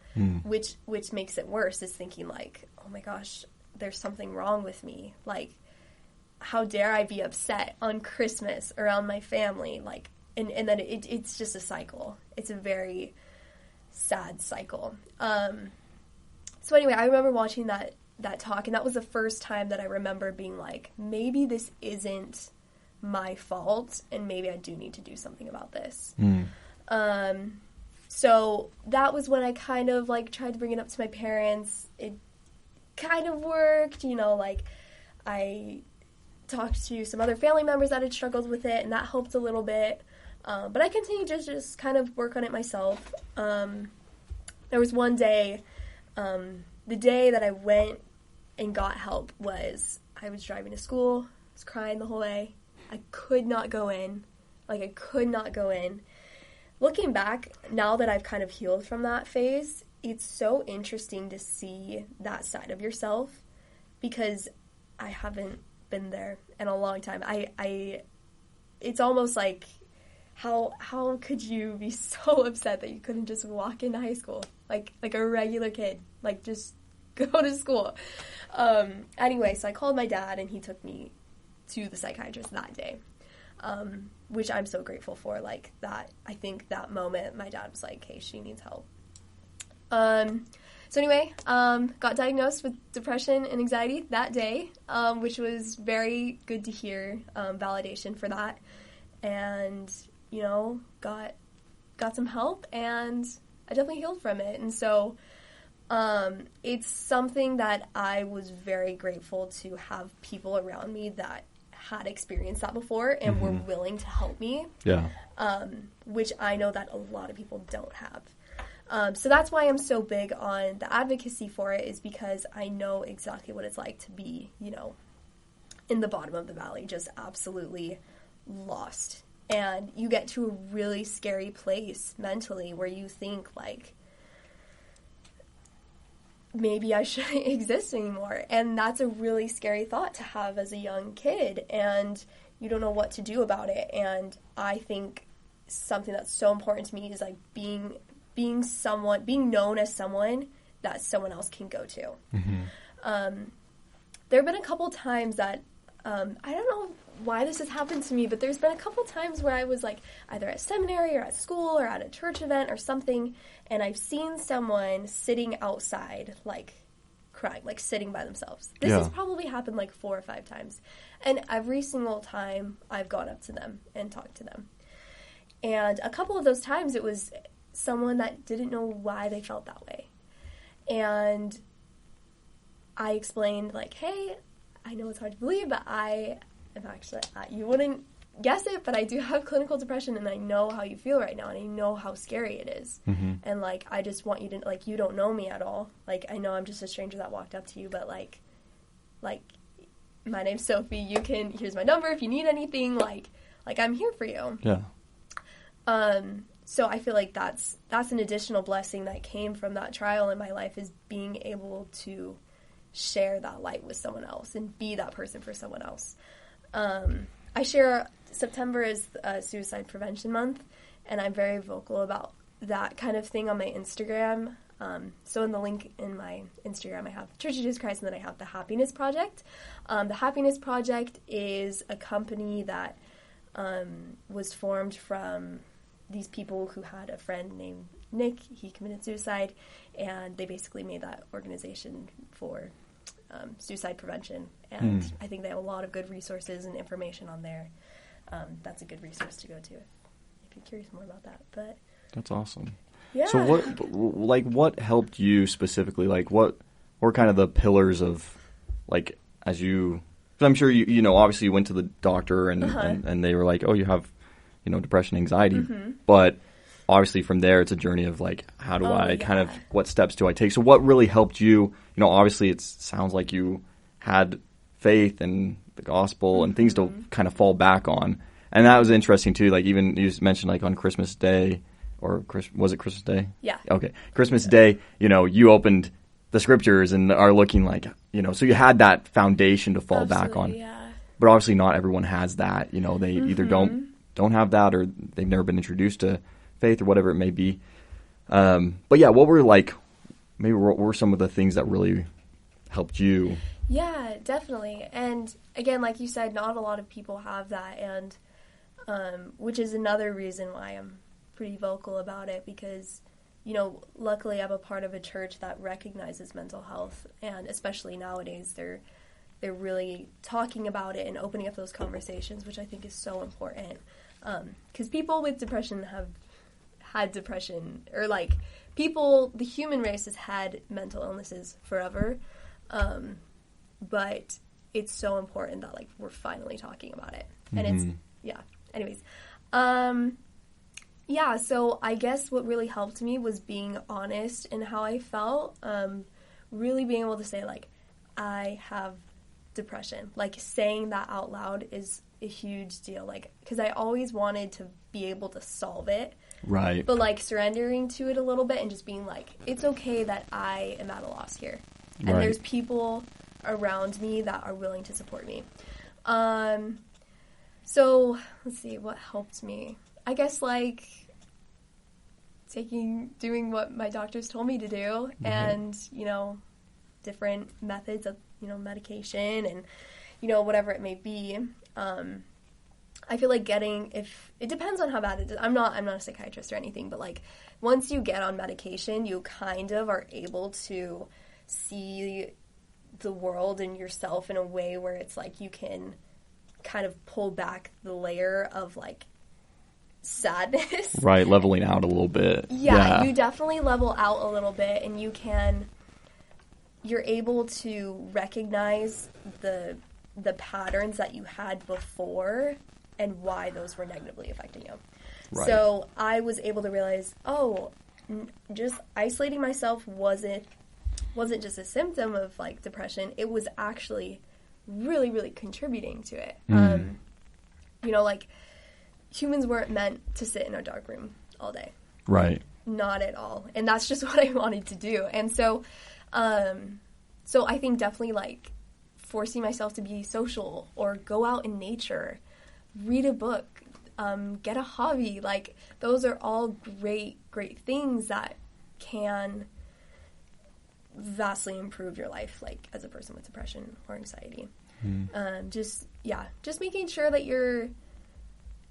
which makes it worse, is thinking like, oh my gosh, there's something wrong with me. Like, how dare I be upset on Christmas around my family? Like, and then it's just a cycle. It's a very sad cycle. So anyway, I remember watching that talk, and that was the first time that I remember being like, maybe this isn't my fault, and maybe I do need to do something about this. So that was when I kind of like tried to bring it up to my parents. It kind of worked, you know, like I talked to some other family members that had struggled with it, and that helped a little bit. But I continued to just kind of work on it myself. There was one day, the day that I went and got help was, I was driving to school, I was crying the whole way. I could not go in. Looking back, now that I've kind of healed from that phase, it's so interesting to see that side of yourself, because I haven't been there in a long time. It's almost like, how could you be so upset that you couldn't just walk into high school like a regular kid, like just go to school? Anyway, so I called my dad, and he took me to the psychiatrist that day, which I'm so grateful for. Like, that, I think that moment, my dad was like, hey, she needs help. So anyway, got diagnosed with depression and anxiety that day, which was very good to hear, validation for that, and, you know, got some help, and I definitely healed from it. And so it's something that I was very grateful to have people around me that had experienced that before and were willing to help me. Yeah. Which I know that a lot of people don't have. So that's why I'm so big on the advocacy for it, is because I know exactly what it's like to be, in the bottom of the valley, just absolutely lost. And you get to a really scary place mentally where you think, like, maybe I shouldn't exist anymore. And that's a really scary thought to have as a young kid, and you don't know what to do about it. And I think something that's so important to me is, like, being known as someone that someone else can go to. Mm-hmm. There have been a couple times that, I don't know why this has happened to me, but there's been a couple times where I was, like, either at seminary or at school or at a church event or something, and I've seen someone sitting outside, like, crying, like, sitting by themselves. This has probably happened, like, 4 or 5 times. And every single time I've gone up to them and talked to them. And a couple of those times it was someone that didn't know why they felt that way. And I explained, like, hey, I know it's hard to believe, but I am actually, you wouldn't guess it, but I do have clinical depression, and I know how you feel right now, and I know how scary it is. Mm-hmm. And, like, I just want you to, like, you don't know me at all. Like, I know I'm just a stranger that walked up to you, but, like, my name's Sophie. Here's my number if you need anything. Like, I'm here for you. Yeah. So I feel like that's an additional blessing that came from that trial in my life, is being able to share that light with someone else and be that person for someone else. I share September is Suicide Prevention Month, and I'm very vocal about that kind of thing on my Instagram. So in the link in my Instagram, I have Church of Jesus Christ, and then I have the Happiness Project. The Happiness Project is a company that was formed from these people who had a friend named Nick. He committed suicide, and they basically made that organization for suicide prevention. And I think they have a lot of good resources and information on there. That's a good resource to go to if you're curious more about that. But that's awesome. Yeah. So what helped you specifically? Like, what were kind of the pillars of, like, as you, because I'm sure you know, obviously you went to the doctor and they were like, oh, you have, depression, anxiety, but obviously from there it's a journey of, like, how do I kind of, what steps do I take? So what really helped you? Obviously it sounds like you had faith in the gospel and things to kind of fall back on. And that was interesting too. Like, even you just mentioned, like, on Christmas Day, or was it Christmas Day? Yeah. Okay. Christmas Day, you opened the scriptures and are looking like, so you had that foundation to fall back on. Yeah. But obviously not everyone has that. They either don't have that, or they've never been introduced to faith, or whatever it may be. But yeah, what were some of the things that really helped you? Yeah, definitely. And again, like you said, not a lot of people have that, and which is another reason why I'm pretty vocal about it, because luckily I'm a part of a church that recognizes mental health, and especially nowadays they're really talking about it and opening up those conversations, which I think is so important, because people with depression have had depression, or, like, the human race has had mental illnesses forever, but it's so important that, like, we're finally talking about it. And anyways. Yeah, so I guess what really helped me was being honest in how I felt, really being able to say, like, I have depression. Like, saying that out loud is a huge deal, like, because I always wanted to be able to solve it. Right. But, like, surrendering to it a little bit and just being like, it's okay that I am at a loss here. And there's people around me that are willing to support me. So, let's see, what helped me? I guess, like, doing what my doctors told me to do, and, different methods of, medication and, whatever it may be. I feel like it depends on how bad it is. I'm not a psychiatrist or anything, but, like, once you get on medication, you kind of are able to see the world and yourself in a way where it's like you can kind of pull back the layer of, like, sadness. Right, leveling out a little bit. Yeah, you definitely level out a little bit, and you're able to recognize the patterns that you had before and why those were negatively affecting you. Right. So I was able to realize, just isolating myself wasn't just a symptom of like depression. It was actually really, really contributing to it. You know, like humans weren't meant to sit in a dark room all day. Right. Not at all. And that's just what I wanted to do. And so, so I think definitely like forcing myself to be social or go out in nature, read a book, get a hobby. Like those are all great, great things that can vastly improve your life, like as a person with depression or anxiety. Just making sure that you're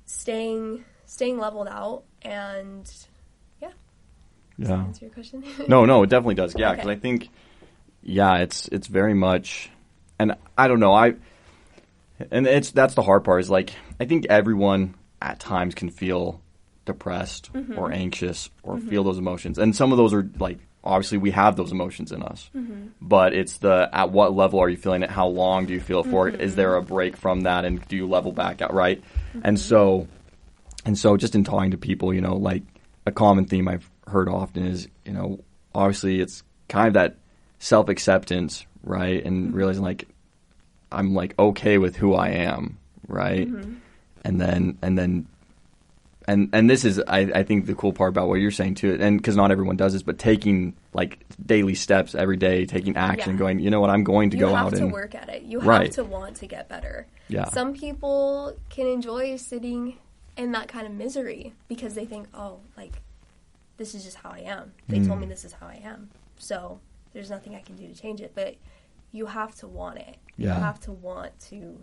staying leveled out and Does that answer your question? No, it definitely does. Yeah, because Okay. I think, it's very much, and I don't know, that's the hard part is like, I think everyone at times can feel depressed or anxious or feel those emotions. And some of those are like, obviously we have those emotions in us, but it's at what level are you feeling it? How long do you feel it for? Is there a break from that? And do you level back out? Right. And so just in talking to people, you know, like a common theme I've heard often is, you know, obviously it's kind of that self-acceptance, right? And realizing like, I'm like okay with who I am. Right. And this is, I think the cool part about what you're saying too, and because not everyone does this, but taking like daily steps every day, taking action, going, you know what, I'm going to go out and... You have to work at it. You have to want to get better. Yeah. Some people can enjoy sitting in that kind of misery because they think, oh, like, this is just how I am. They told me this is how I am. So there's nothing I can do to change it. But you have to want it. Yeah. You have to want to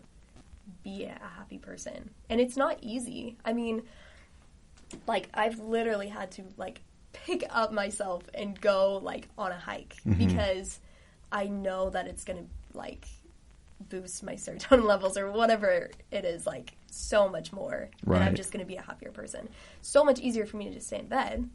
be a happy person. And it's not easy. I mean... Like, I've literally had to, like, pick up myself and go, like, on a hike because I know that it's going to, like, boost my serotonin levels or whatever it is, like, so much more. Right. And I'm just going to be a happier person. So much easier for me to just stay in bed.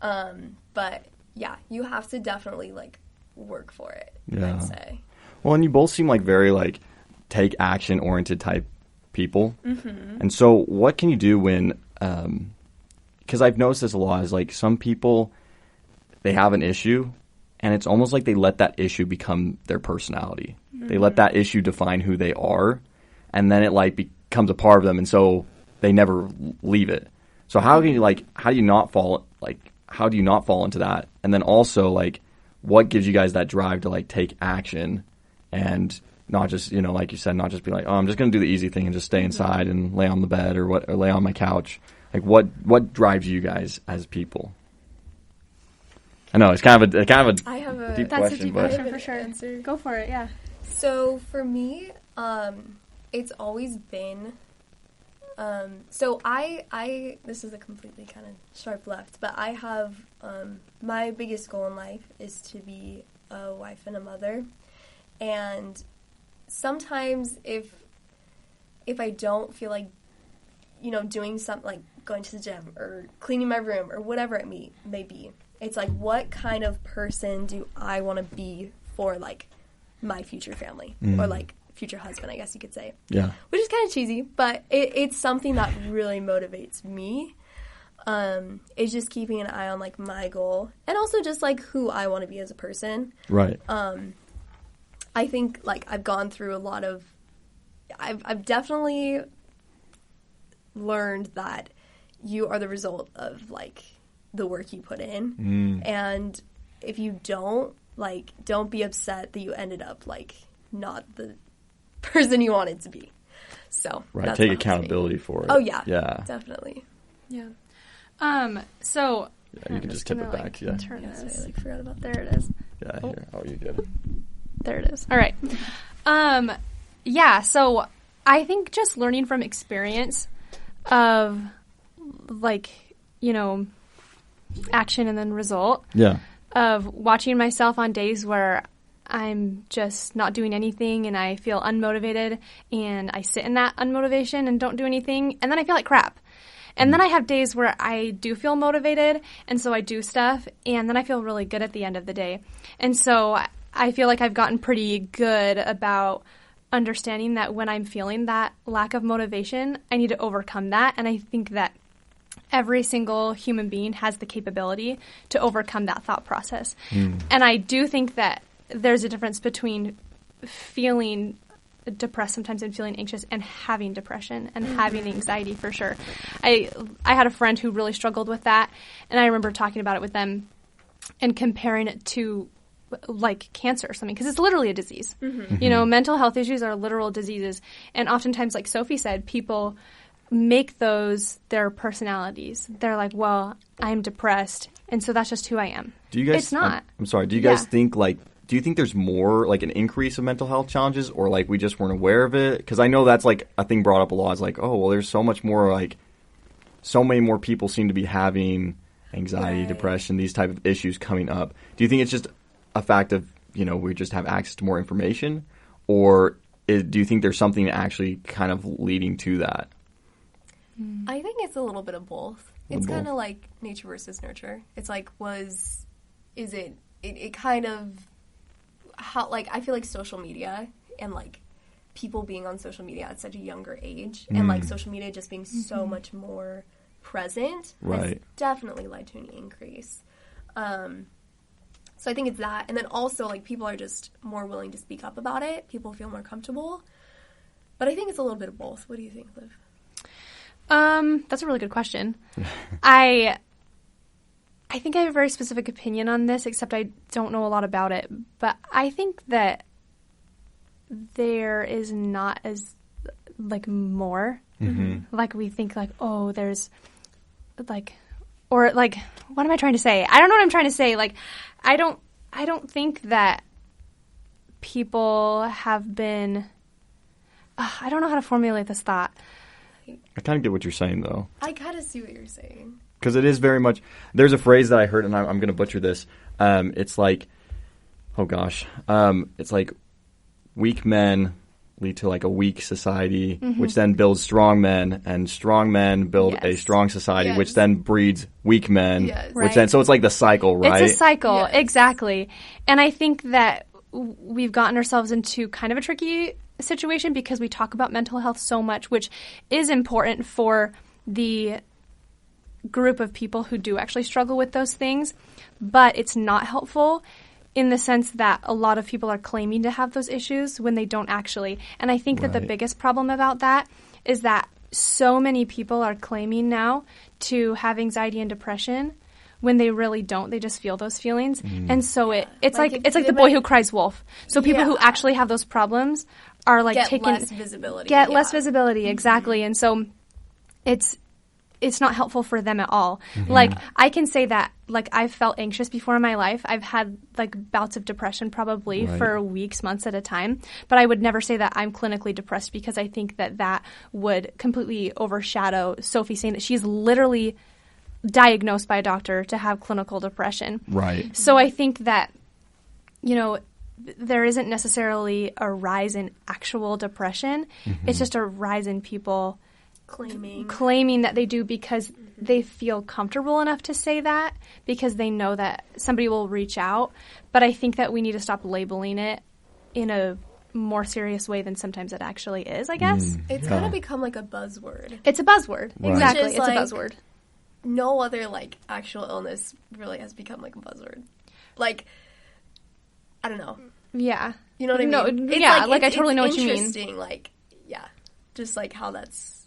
But, yeah, you have to definitely, like, work for it, I'd say. Well, and you both seem like very, like, take action-oriented type people. And so what can you do when... because I've noticed this a lot is like some people, they have an issue and it's almost like they let that issue become their personality. They let that issue define who they are and then it like becomes a part of them and so they never leave it. So how do you not fall into that? And then also like what gives you guys that drive to like take action and not just, you know, like you said, not just be like, oh, I'm just going to do the easy thing and just stay inside and lay on the bed or lay on my couch. Like, what drives you guys as people? I know it's kind of a I have a deep That's question, a deep but question for sure. Go for it, yeah. So for me, it's always been. So I this is a completely kind of sharp left, but I have my biggest goal in life is to be a wife and a mother, and sometimes if I don't feel like, you know, doing something like going to the gym or cleaning my room or whatever it may be, it's like, what kind of person do I want to be for like my future family or like future husband, I guess you could say. Yeah. Which is kind of cheesy, but it's something that really motivates me. It's just keeping an eye on like my goal and also just like who I want to be as a person. Right. I think, like, I've gone through a lot of... I've definitely learned that you are the result of, like, the work you put in. And if you don't be upset that you ended up, like, not the person you wanted to be. So, right, that's take what helps accountability me. for it. Oh, yeah. Yeah. Definitely. Yeah. So... Yeah, you can just tip it back, like, yeah. Turn Yeah, this. sorry, I, like, forgot about there it is. Yeah, here. Oh, you good. There it is. All right. Yeah, so I think just learning from experience of, like, you know, action and then result. Yeah. Of watching myself on days where I'm just not doing anything and I feel unmotivated and I sit in that unmotivation and don't do anything and then I feel like crap. And then I have days where I do feel motivated and so I do stuff and then I feel really good at the end of the day. And so I feel like I've gotten pretty good about understanding that when I'm feeling that lack of motivation, I need to overcome that. And I think that every single human being has the capability to overcome that thought process. And I do think that there's a difference between feeling depressed sometimes and feeling anxious and having depression and having anxiety for sure. I had a friend who really struggled with that, and I remember talking about it with them and comparing it to like cancer or something, because it's literally a disease. You know, mental health issues are literal diseases, and oftentimes, like Sophie said, people make those their personalities. They're like, well, I'm depressed, and so that's just who I am. Do you guys? It's not. I'm sorry. Do you guys think like? Do you think there's more like an increase of mental health challenges, or like we just weren't aware of it? Because I know that's like a thing brought up a lot. It's like, oh well, there's so much more. Like, so many more people seem to be having anxiety, depression, these type of issues coming up. Do you think it's just a fact of, you know, we just have access to more information, or do you think there's something actually kind of leading to that? I think it's a little bit of both. It's kind of like nature versus nurture. It's like, it kind of, how, like, I feel like social media and, like, people being on social media at such a younger age and, like, social media just being so much more present has definitely led to an increase. So I think it's that. And then also, like, people are just more willing to speak up about it. People feel more comfortable. But I think it's a little bit of both. What do you think, Liv? That's a really good question. I think I have a very specific opinion on this, except I don't know a lot about it. But I think that there is not as, like, more. Like, we think, like, oh, there's, like, or, like, what am I trying to say? I don't know what I'm trying to say. Like, I don't think that people have been, I don't know how to formulate this thought. I kind of get what you're saying, though. I kind of see what you're saying. Because it is very much, there's a phrase that I heard, and I'm going to butcher this. It's like, oh gosh, it's like weak men lead to like a weak society, which then builds strong men, and strong men build a strong society, which then breeds weak men, which then, so it's like the cycle, right? It's a cycle, exactly. And I think that we've gotten ourselves into kind of a tricky situation because we talk about mental health so much, which is important for the group of people who do actually struggle with those things, but it's not helpful in the sense that a lot of people are claiming to have those issues when they don't actually. And I think that the biggest problem about that is that so many people are claiming now to have anxiety and depression when they really don't. They just feel those feelings. And so it's like the boy who cries wolf. So people who actually have those problems are like get less visibility. Less visibility, exactly. And so it's not helpful for them at all. Like, I can say that, like, I've felt anxious before in my life. I've had, like, bouts of depression probably for weeks, months at a time. But I would never say that I'm clinically depressed, because I think that that would completely overshadow Sophie saying that she's literally diagnosed by a doctor to have clinical depression. Right. So I think that, you know, there isn't necessarily a rise in actual depression. It's just a rise in people claiming that they do because they feel comfortable enough to say that, because they know that somebody will reach out. But I think that we need to stop labeling it in a more serious way than sometimes it actually is, I guess. It's kind of become like a buzzword. It's a buzzword. Right. Exactly. It's It's like, a buzzword. No other, like, actual illness really has become like a buzzword. Like, I don't know. Yeah. You know what I mean? No, It's yeah, like I totally know what you mean. Interesting, like, yeah, just like how that's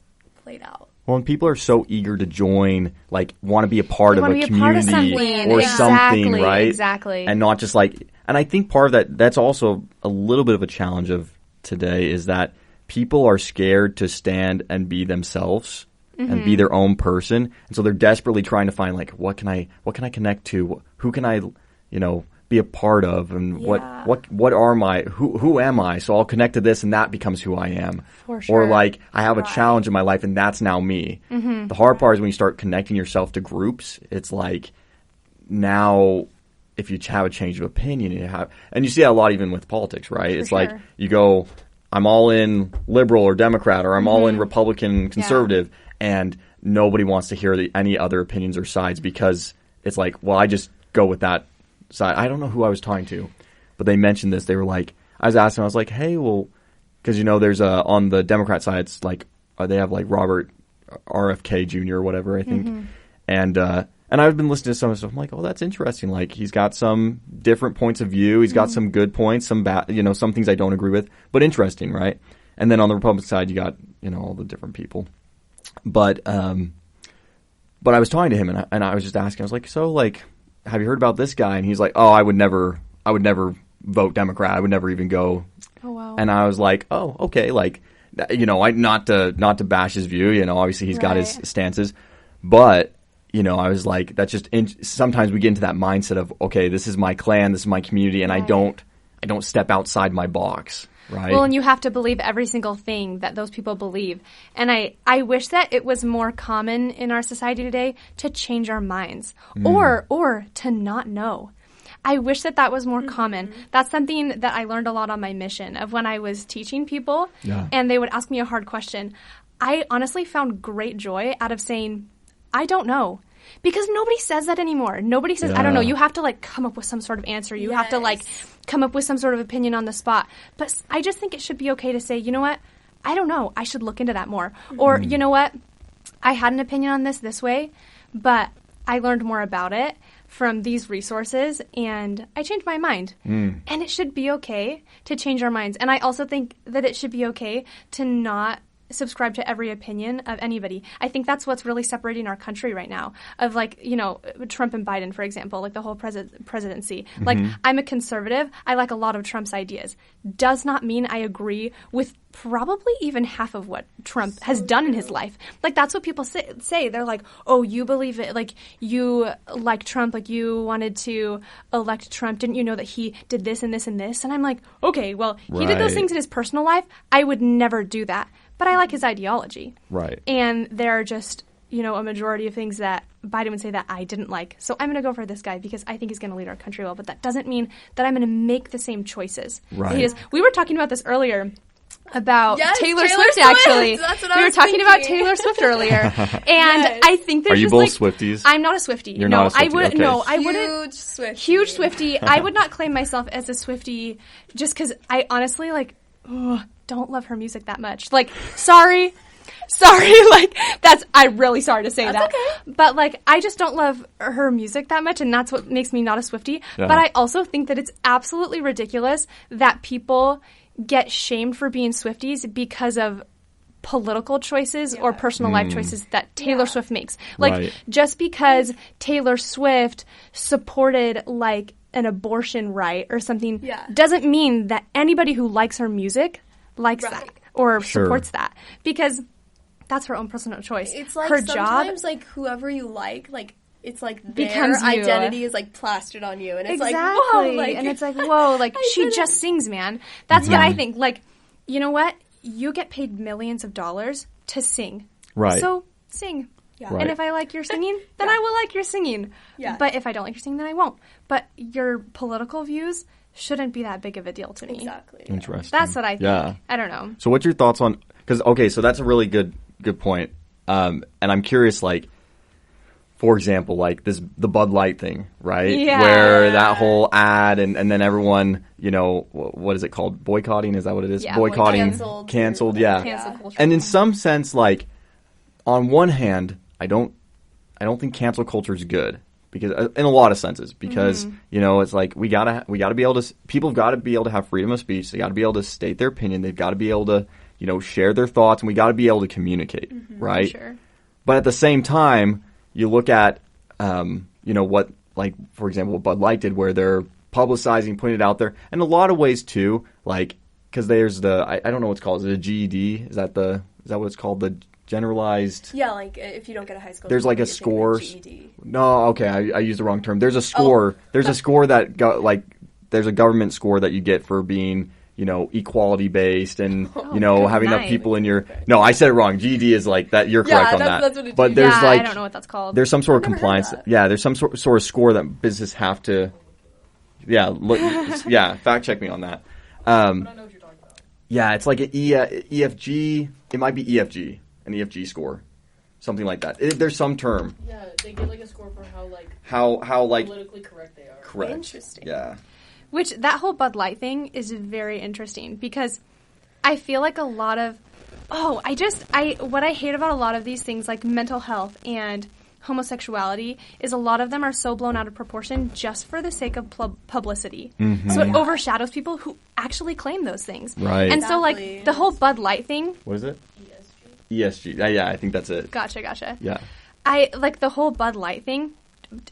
played out. Well, and people are so eager to join, like, want to be a part of a community or something, right? Exactly. And not just like, and I think part of that's also a little bit of a challenge of today, is that people are scared to stand and be themselves and be their own person. And so they're desperately trying to find, like, what can I connect to? Who can I, you know, be a part of, and what are my, who am I? So I'll connect to this, and that becomes who I am. For sure. Or like, I have a challenge in my life, and that's now me. The hard part is when you start connecting yourself to groups, it's like, now if you have a change of opinion, and you see that a lot even with politics, right? It's like, you go, I'm all in liberal or Democrat, or I'm all in Republican, conservative, and nobody wants to hear any other opinions or sides, because it's like, well, I just go with that side. I don't know who I was talking to, but they mentioned this. They were like, I was asking, I was like, hey, well, because, you know, there's on the Democrat side, it's like, they have like Robert RFK Jr. or whatever, I think. And I've been listening to some of the stuff. I'm like, oh, that's interesting. Like, he's got some different points of view. He's got some good points, some bad, some things I don't agree with, but interesting, right? And then on the Republican side, you got, all the different people. But I was talking to him and I was just asking, I was like, so, like, have you heard about this guy? And he's like, oh, I would never vote Democrat. I would never even go. Oh, wow. And I was like, oh, okay. Like, not to bash his view, obviously he's got his stances, but, I was like, that's just, sometimes we get into that mindset of, okay, this is my clan, this is my community, and I don't step outside my box. Right. Well, and you have to believe every single thing that those people believe. And I wish that it was more common in our society today to change our minds or to not know. I wish that was more common. That's something that I learned a lot on my mission of when I was teaching people and they would ask me a hard question. I honestly found great joy out of saying, I don't know. Because nobody says that anymore. Nobody says, I don't know. You have to, like, come up with some sort of answer. You have to, like, come up with some sort of opinion on the spot. But I just think it should be okay to say, you know what? I don't know. I should look into that more. Or, you know what? I had an opinion on this way, but I learned more about it from these resources, and I changed my mind. And it should be okay to change our minds. And I also think that it should be okay to not subscribe to every opinion of anybody. I think that's what's really separating our country right now of, like, Trump and Biden, for example, like the whole presidency. Like, I'm a conservative. I like a lot of Trump's ideas. Does not mean I agree with probably even half of what Trump has done in his life. Like, that's what people say. They're like, oh, you believe it. Like, you like Trump. Like, you wanted to elect Trump. Didn't you know that he did this and this and this? And I'm like, okay, well, he did those things in his personal life. I would never do that. But I like his ideology. Right. And there are just, a majority of things that Biden would say that I didn't like. So I'm going to go for this guy because I think he's going to lead our country well. But that doesn't mean that I'm going to make the same choices. Right. We were talking about this earlier about Taylor Swift, actually. That's what we were talking about Taylor Swift earlier. And I think there's Are you both Swifties? I'm not a Swiftie. You're not a Swiftie. I wouldn't. Huge Swiftie. I would not claim myself as a Swiftie just because I honestly, don't love her music that much. Like, sorry, like, I'm really sorry to say that. Okay. But, like, I just don't love her music that much, and that's what makes me not a Swiftie. Yeah. But I also think that it's absolutely ridiculous that people get shamed for being Swifties because of political choices or personal life choices that Taylor Swift makes. Like, just because Taylor Swift supported, like, an abortion right or something doesn't mean that anybody who likes her music likes that or supports that, because that's her own personal choice. It's like her sometimes, job, like, whoever you like, it's like their becomes you. identity is, like, plastered on you, and it's exactly. like, whoa, like, and it's like, whoa, like, she just sings, man. That's what I think. Like, you know what? You get paid millions of dollars to sing, right? So sing. Yeah. Right. And if I like your singing, then I will like your singing. Yeah. But if I don't like your singing, then I won't. But your political views shouldn't be that big of a deal to me. Exactly. Interesting. That's what I think. Yeah. I don't know. So what's your thoughts on, because, okay, so that's a really good point. And I'm curious, like, for example, like the Bud Light thing, right? Yeah. Where that whole ad and then everyone, what is it called? Boycotting? Is that what it is? Yeah, boycotting. Canceled, yeah. Cancel culture. And in some sense, like, on one hand, I don't think cancel culture is good, because in a lot of senses, because it's like we gotta be able to, people have got to be able to have freedom of speech. They got to be able to state their opinion. They've got to be able to share their thoughts, and we got to be able to communicate, right? Sure. But at the same time, you look at what, like, for example, what Bud Light did, where they're publicizing, putting it out there, and a lot of ways too, like, because there's I don't know what it's called. Is it a GED? Is that what it's called? The generalized. Yeah, like, if you don't get a high school, there's like a score. No, okay, I used the wrong term. There's a score. There's a score that there's a government score that you get for being equality based and having enough people in your. No, I said it wrong. GED is like that. You're correct on that. That's what it but is. there's I don't know what that's called. There's some sort of compliance. Yeah, there's some sort of score that businesses have to. Yeah, look. Yeah, fact check me on that. I don't know what you're talking about. Yeah, it's like an EFG. It might be EFG. An EFG score, something like that. There's some term. Yeah, they get like a score for how politically correct they are. Correct. Interesting. Yeah. Which, that whole Bud Light thing is very interesting, because I feel like a lot of What I hate about a lot of these things, like mental health and homosexuality, is a lot of them are so blown out of proportion just for the sake of publicity. Mm-hmm. So it overshadows people who actually claim those things. Right. And so, like, Exactly. the whole Bud Light thing. What is it? ESG. Yeah, I think that's it. Gotcha. Yeah. The whole Bud Light thing,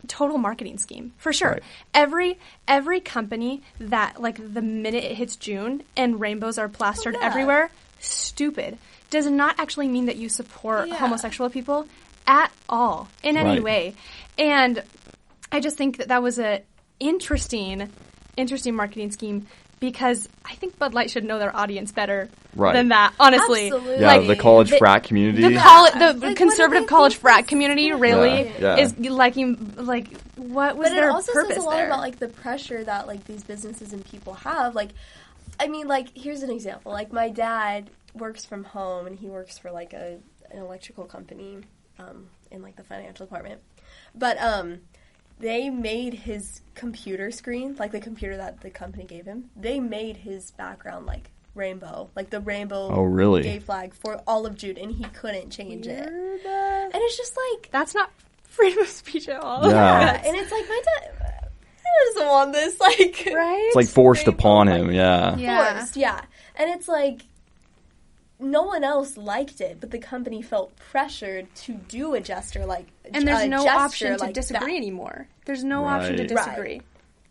total marketing scheme, for sure. Right. Every company that, like, the minute it hits June and rainbows are plastered yeah. everywhere, stupid. Does not actually mean that you support Yeah. homosexual people at all, in any Right. way. And I just think that was a interesting marketing scheme, because I think Bud Light should know their audience better Right. than that, honestly. Absolutely. Yeah, the college frat community. The Like, conservative what do they college think frat is- community really Yeah. is liking, like, what was But their it also purpose says a lot there? about, like, the pressure that, like, these businesses and people have. Like, I mean, like, here's an example. Like, my dad works from home, and he works for, like, an electrical company in, like, the financial department. But they made his computer screen, like, the computer that the company gave him, they made his background, like, rainbow. Like, the rainbow Oh, really? gay flag for all of June, and he couldn't change it. And it's just, like... That's not freedom of speech at all. Yeah. And it's like, my dad doesn't want this, like... Right? It's like forced Rainbow, upon like, him. Yeah. Yeah. Forced, yeah. And it's like, no one else liked it, but the company felt pressured to do a gesture like And there's a no gesture option to like disagree that. anymore. There's no option to Right. disagree. And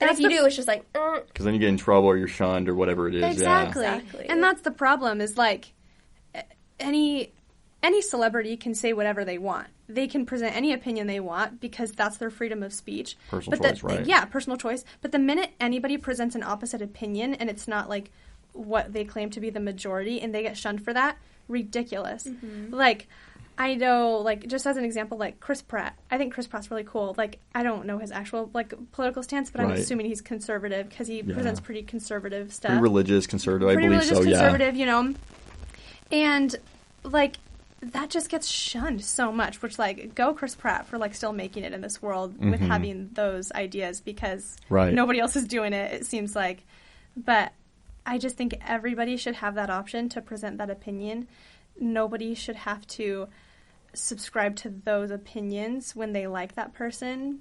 That's if you the- do, it's just like, Because then you get in trouble or you're shunned or whatever it is. Exactly. Exactly. And that's the problem, is, like, any celebrity can say whatever they want. They can present any opinion they want because that's their freedom of speech. Personal But choice, right. Yeah, personal choice. But the minute anybody presents an opposite opinion and it's not, like, what they claim to be the majority and they get shunned for that, ridiculous. Like, I know, like, just as an example, like, Chris Pratt. I think Chris Pratt's really cool. Like, I don't know his actual, like, political stance, but I'm Right. assuming he's conservative because he Yeah. presents pretty conservative stuff. Pretty religious, conservative, I Pretty believe religious, so, yeah. conservative, you know. And, like, that just gets shunned so much, which, like, go Chris Pratt for, like, still making it in this world with having those ideas, because Right. nobody else is doing it, it seems like. But I just think everybody should have that option to present that opinion. Nobody should have to subscribe to those opinions when they like that person,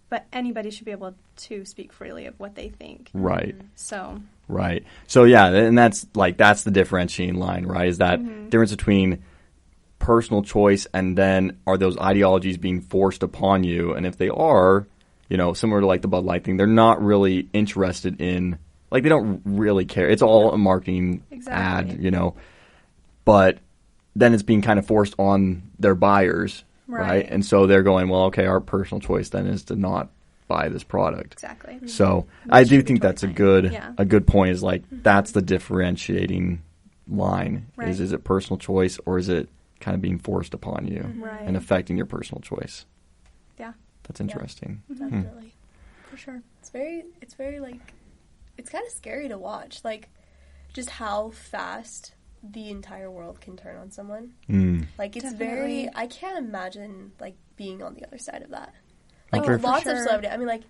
but anybody should be able to speak freely of what they think. Right. So, Right. So, yeah, and that's the differentiating line, right? Is that difference between personal choice and then are those ideologies being forced upon you? And if they are, you know, similar to, like, the Bud Light thing, they're not really interested in, like, they don't really care. It's all a marketing Exactly. ad, you know. But then it's being kind of forced on their buyers, right? Right. And so they're going, well, okay, our personal choice then is to not buy this product. exactly. So I do think that's a good Yeah. point. Is like that's the differentiating line. Right. Is it personal choice or is it kind of being forced upon you Right. and affecting your personal choice? Yeah, That's interesting. Definitely. for sure. It's very, like, it's kind of scary to watch, like, just how fast the entire world can turn on someone. Mm. Like, it's Definitely. I can't imagine, like, being on the other side of that. Oh, Like, for lots sure. of celebrity. I mean, like,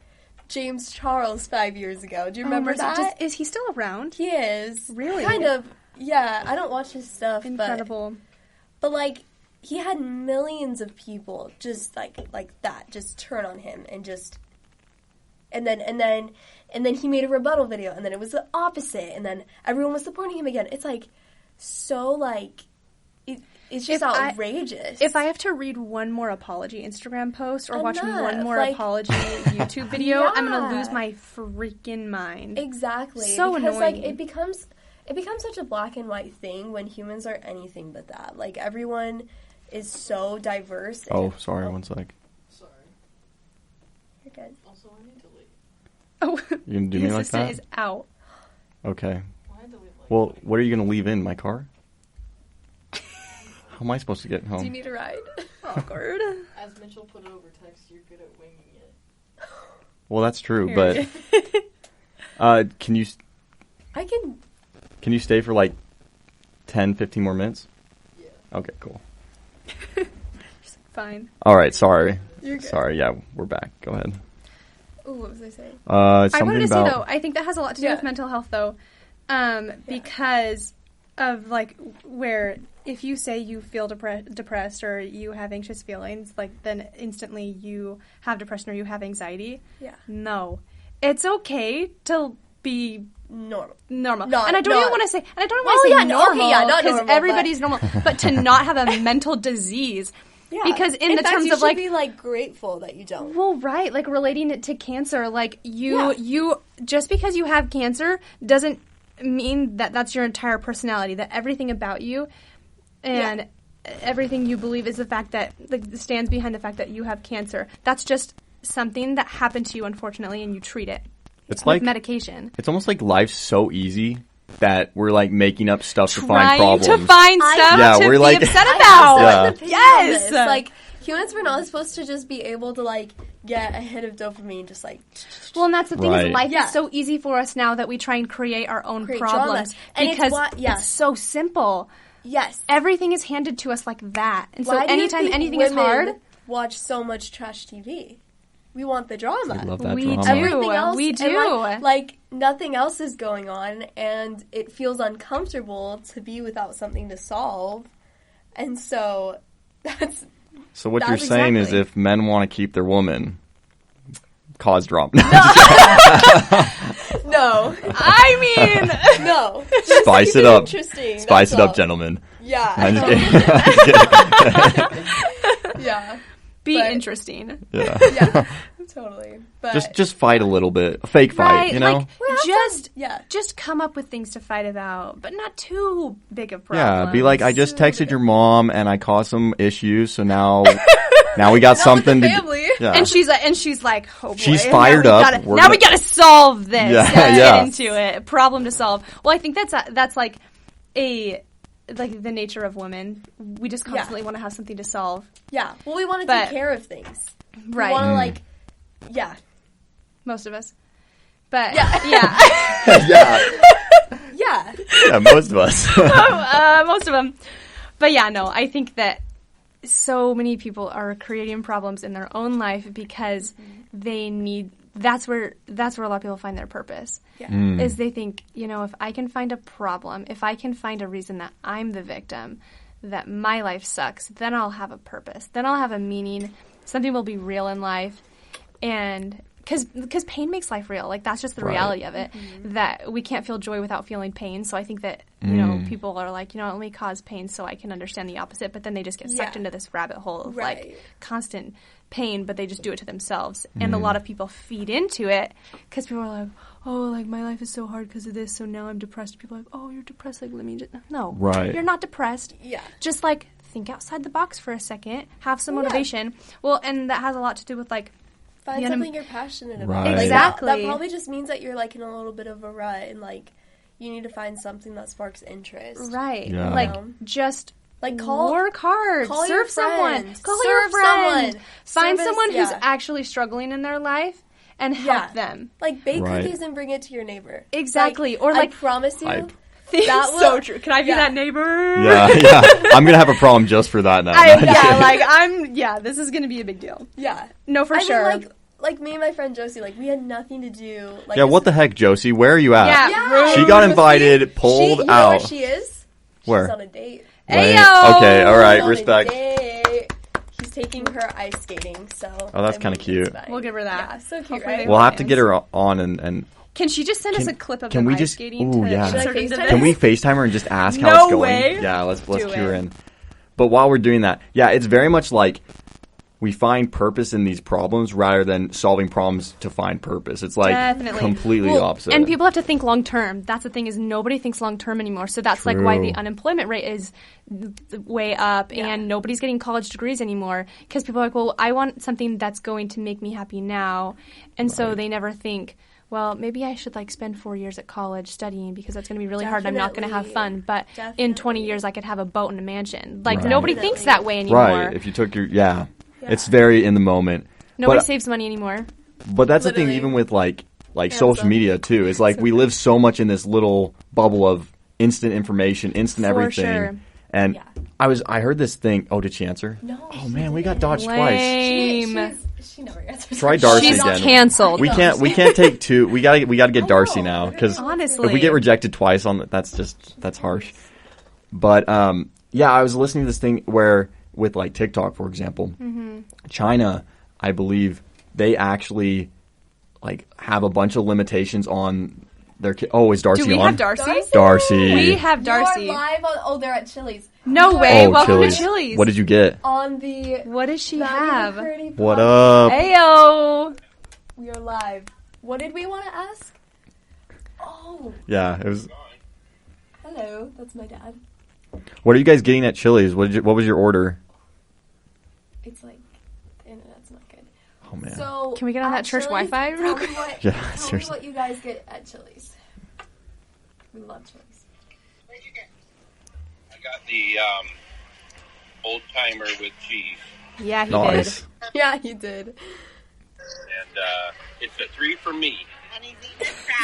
James Charles 5 years ago. Do you remember that? Is he still around? He is. Really? Kind of. Yeah, I don't watch his stuff, Incredible. but like, he had millions of people just like that, just turn on him and just, and then he made a rebuttal video, and then it was the opposite, and then everyone was supporting him again. It's like so like it's just outrageous. If I have to read one more apology Instagram post or watch Enough, one more like- apology YouTube video, I'm Yeah. gonna lose my freaking mind. Exactly. So because annoying. like it becomes such a black and white thing when humans are anything but that. Like everyone is so diverse. Oh, sorry. One sec. Sorry. You're good. Also, I need to leave. Oh, You gonna do the me like assistant that? is out. Okay. I had to leave like Well, what are you gonna leave in my car? How am I supposed to get Do home? you need a ride? Awkward. As Mitchell put it over text, you're good at winging it. Well, that's true, Period. but can you I can. stay for like 10, 15 more minutes? Yeah. Okay, cool. Fine. All right, sorry. You're good. Sorry, yeah, we're back. Go ahead. Ooh, what was I saying? I Something wanted to about say, though, I think that has a lot to do Yeah. with mental health, though, because of like where if you say you feel depressed or you have anxious feelings, like then instantly you have depression or you have anxiety. Yeah. No. It's okay to be normal. Not, and I don't even want to say, normal, because everybody's normal, but to not have a mental disease. Yeah. Because in the fact, terms you of like, be like grateful that you don't. Well, right, like relating it to cancer, like you just because you have cancer doesn't mean that that's your entire personality. That everything about you and everything you believe is the fact that like stands behind the fact that you have cancer. That's just something that happened to you, unfortunately, and you treat it. It's with like medication. It's almost like life's so easy that we're like making up stuff to find problems. To find stuff to we're be like, upset about. Yes. Like humans were not supposed to just be able to like get a hit of dopamine just like. Well, and that's the thing is life is so easy for us now that we try and create our own problems because it's so simple. Yes. Everything is handed to us like that. And so anytime anything is hard, watch so much trash TV. We want the drama. We love that drama. Everything else, we do. Like nothing else is going on, and it feels uncomfortable to be without something to solve. And so that's. So what you're saying is, if men want to keep their woman, cause drama. No, I mean no. Spice it up. Interesting. Spice it up, gentlemen. Yeah. Yeah. Be interesting. Yeah. Yeah. Totally. But just fight a little bit. A fake fight, you know? Like, just come up with things to fight about, but not too big of problems. Yeah, be like, I just texted your mom and I caused some issues, so now we got something to family. Yeah. And she's like, oh boy. She's fired up. Now we gotta solve this. Yeah, Let's get into it. Problem to solve. Well, I think that's like the nature of women. We just constantly want to have something to solve. Yeah. Well, we want to take care of things. Right. We want to most of us. But yeah. Yeah, most of us. Most of them. But yeah, no, I think that so many people are creating problems in their own life because they need. That's where a lot of people find their purpose. Yeah. Is they think, if I can find a problem, if I can find a reason that I'm the victim, that my life sucks, then I'll have a purpose. Then I'll have a meaning. Something will be real in life, and because pain makes life real. Like that's just the reality of it. That we can't feel joy without feeling pain. So I think that people are like, let me cause pain so I can understand the opposite. But then they just get sucked into this rabbit hole of like constant pain, but they just do it to themselves. And a lot of people feed into it because people are like, oh, like my life is so hard because of this, so now I'm depressed. People are like, oh, you're depressed. Like let me just you're not depressed. Yeah, just like think outside the box for a second, have some motivation. Well, and that has a lot to do with like find something you're passionate about. Right. Exactly. That probably just means that you're like in a little bit of a rut and like you need to find something that sparks interest. Right. Yeah. Like just like work hard, serve someone, call your friend, find someone who's actually struggling in their life and help them. Like bake cookies and bring it to your neighbor. Exactly. Or I promise you. That's so true. Can I be that neighbor? Yeah. I'm gonna have a problem just for that now. This is gonna be a big deal. Yeah. No, for sure. Mean, like me and my friend Josie, like we had nothing to do. Like, what the heck, Josie? Where are you at? Yeah. She got invited, pulled out. You know where she is? Where? She's on a date. Ayo! Okay, all right, respect. He's taking her ice skating, so. Oh, that's kind of cute. We'll give her that. Yeah, so cute, right? We'll have to get her on and can she just send us a clip of them ice skating? Ooh, yeah. Can we FaceTime her and just ask how it's going? Way. Yeah, let's cue her in. But while we're doing that, it's very much like we find purpose in these problems rather than solving problems to find purpose. It's like completely opposite. And people have to think long term. That's the thing is nobody thinks long term anymore. So that's like why the unemployment rate is way up and nobody's getting college degrees anymore because people are like, well, I want something that's going to make me happy now. And so they never think, well, maybe I should like spend 4 years at college studying because that's going to be really hard and I'm not going to have fun. But in 20 years, I could have a boat and a mansion. Like nobody thinks that way anymore. Right. If you took your, it's very in the moment. Nobody saves money anymore. But that's the thing, even with like social media too, is like we live so much in this little bubble of instant information, instant everything. Sure. And I heard this thing. Oh, did she answer? No. Oh man, we got dodged twice. She never answers. Try Darcy She's again. canceled. We can't take two. We gotta get Darcy now because honestly, if we get rejected twice on that's harsh. But yeah, I was listening to this thing where with like TikTok, for example, China, I believe they actually like have a bunch of limitations on their is Darcy Do we on? have Darcy? Darcy. We have Darcy. You're live on. Oh, they're at Chili's. No way. Oh, Welcome Chili's. to Chili's. What did you get? On the What does she Matty have? McCurdy What podcast. up? Ayo. We are live. What did we want to ask? Oh, Yeah, it was. hello. That's my dad. What are you guys getting at Chili's? What was your order? It's like the internet's not good. Oh man. So Can we get on at that church Chili's, Wi-Fi real tell me quick? what- Yeah, Tell me seriously. what you guys get at Chili's. We love Chili's. What'd you get? I got the old timer with cheese, Yeah, he Nice. did. Yeah, he did. and it's a 3 for me.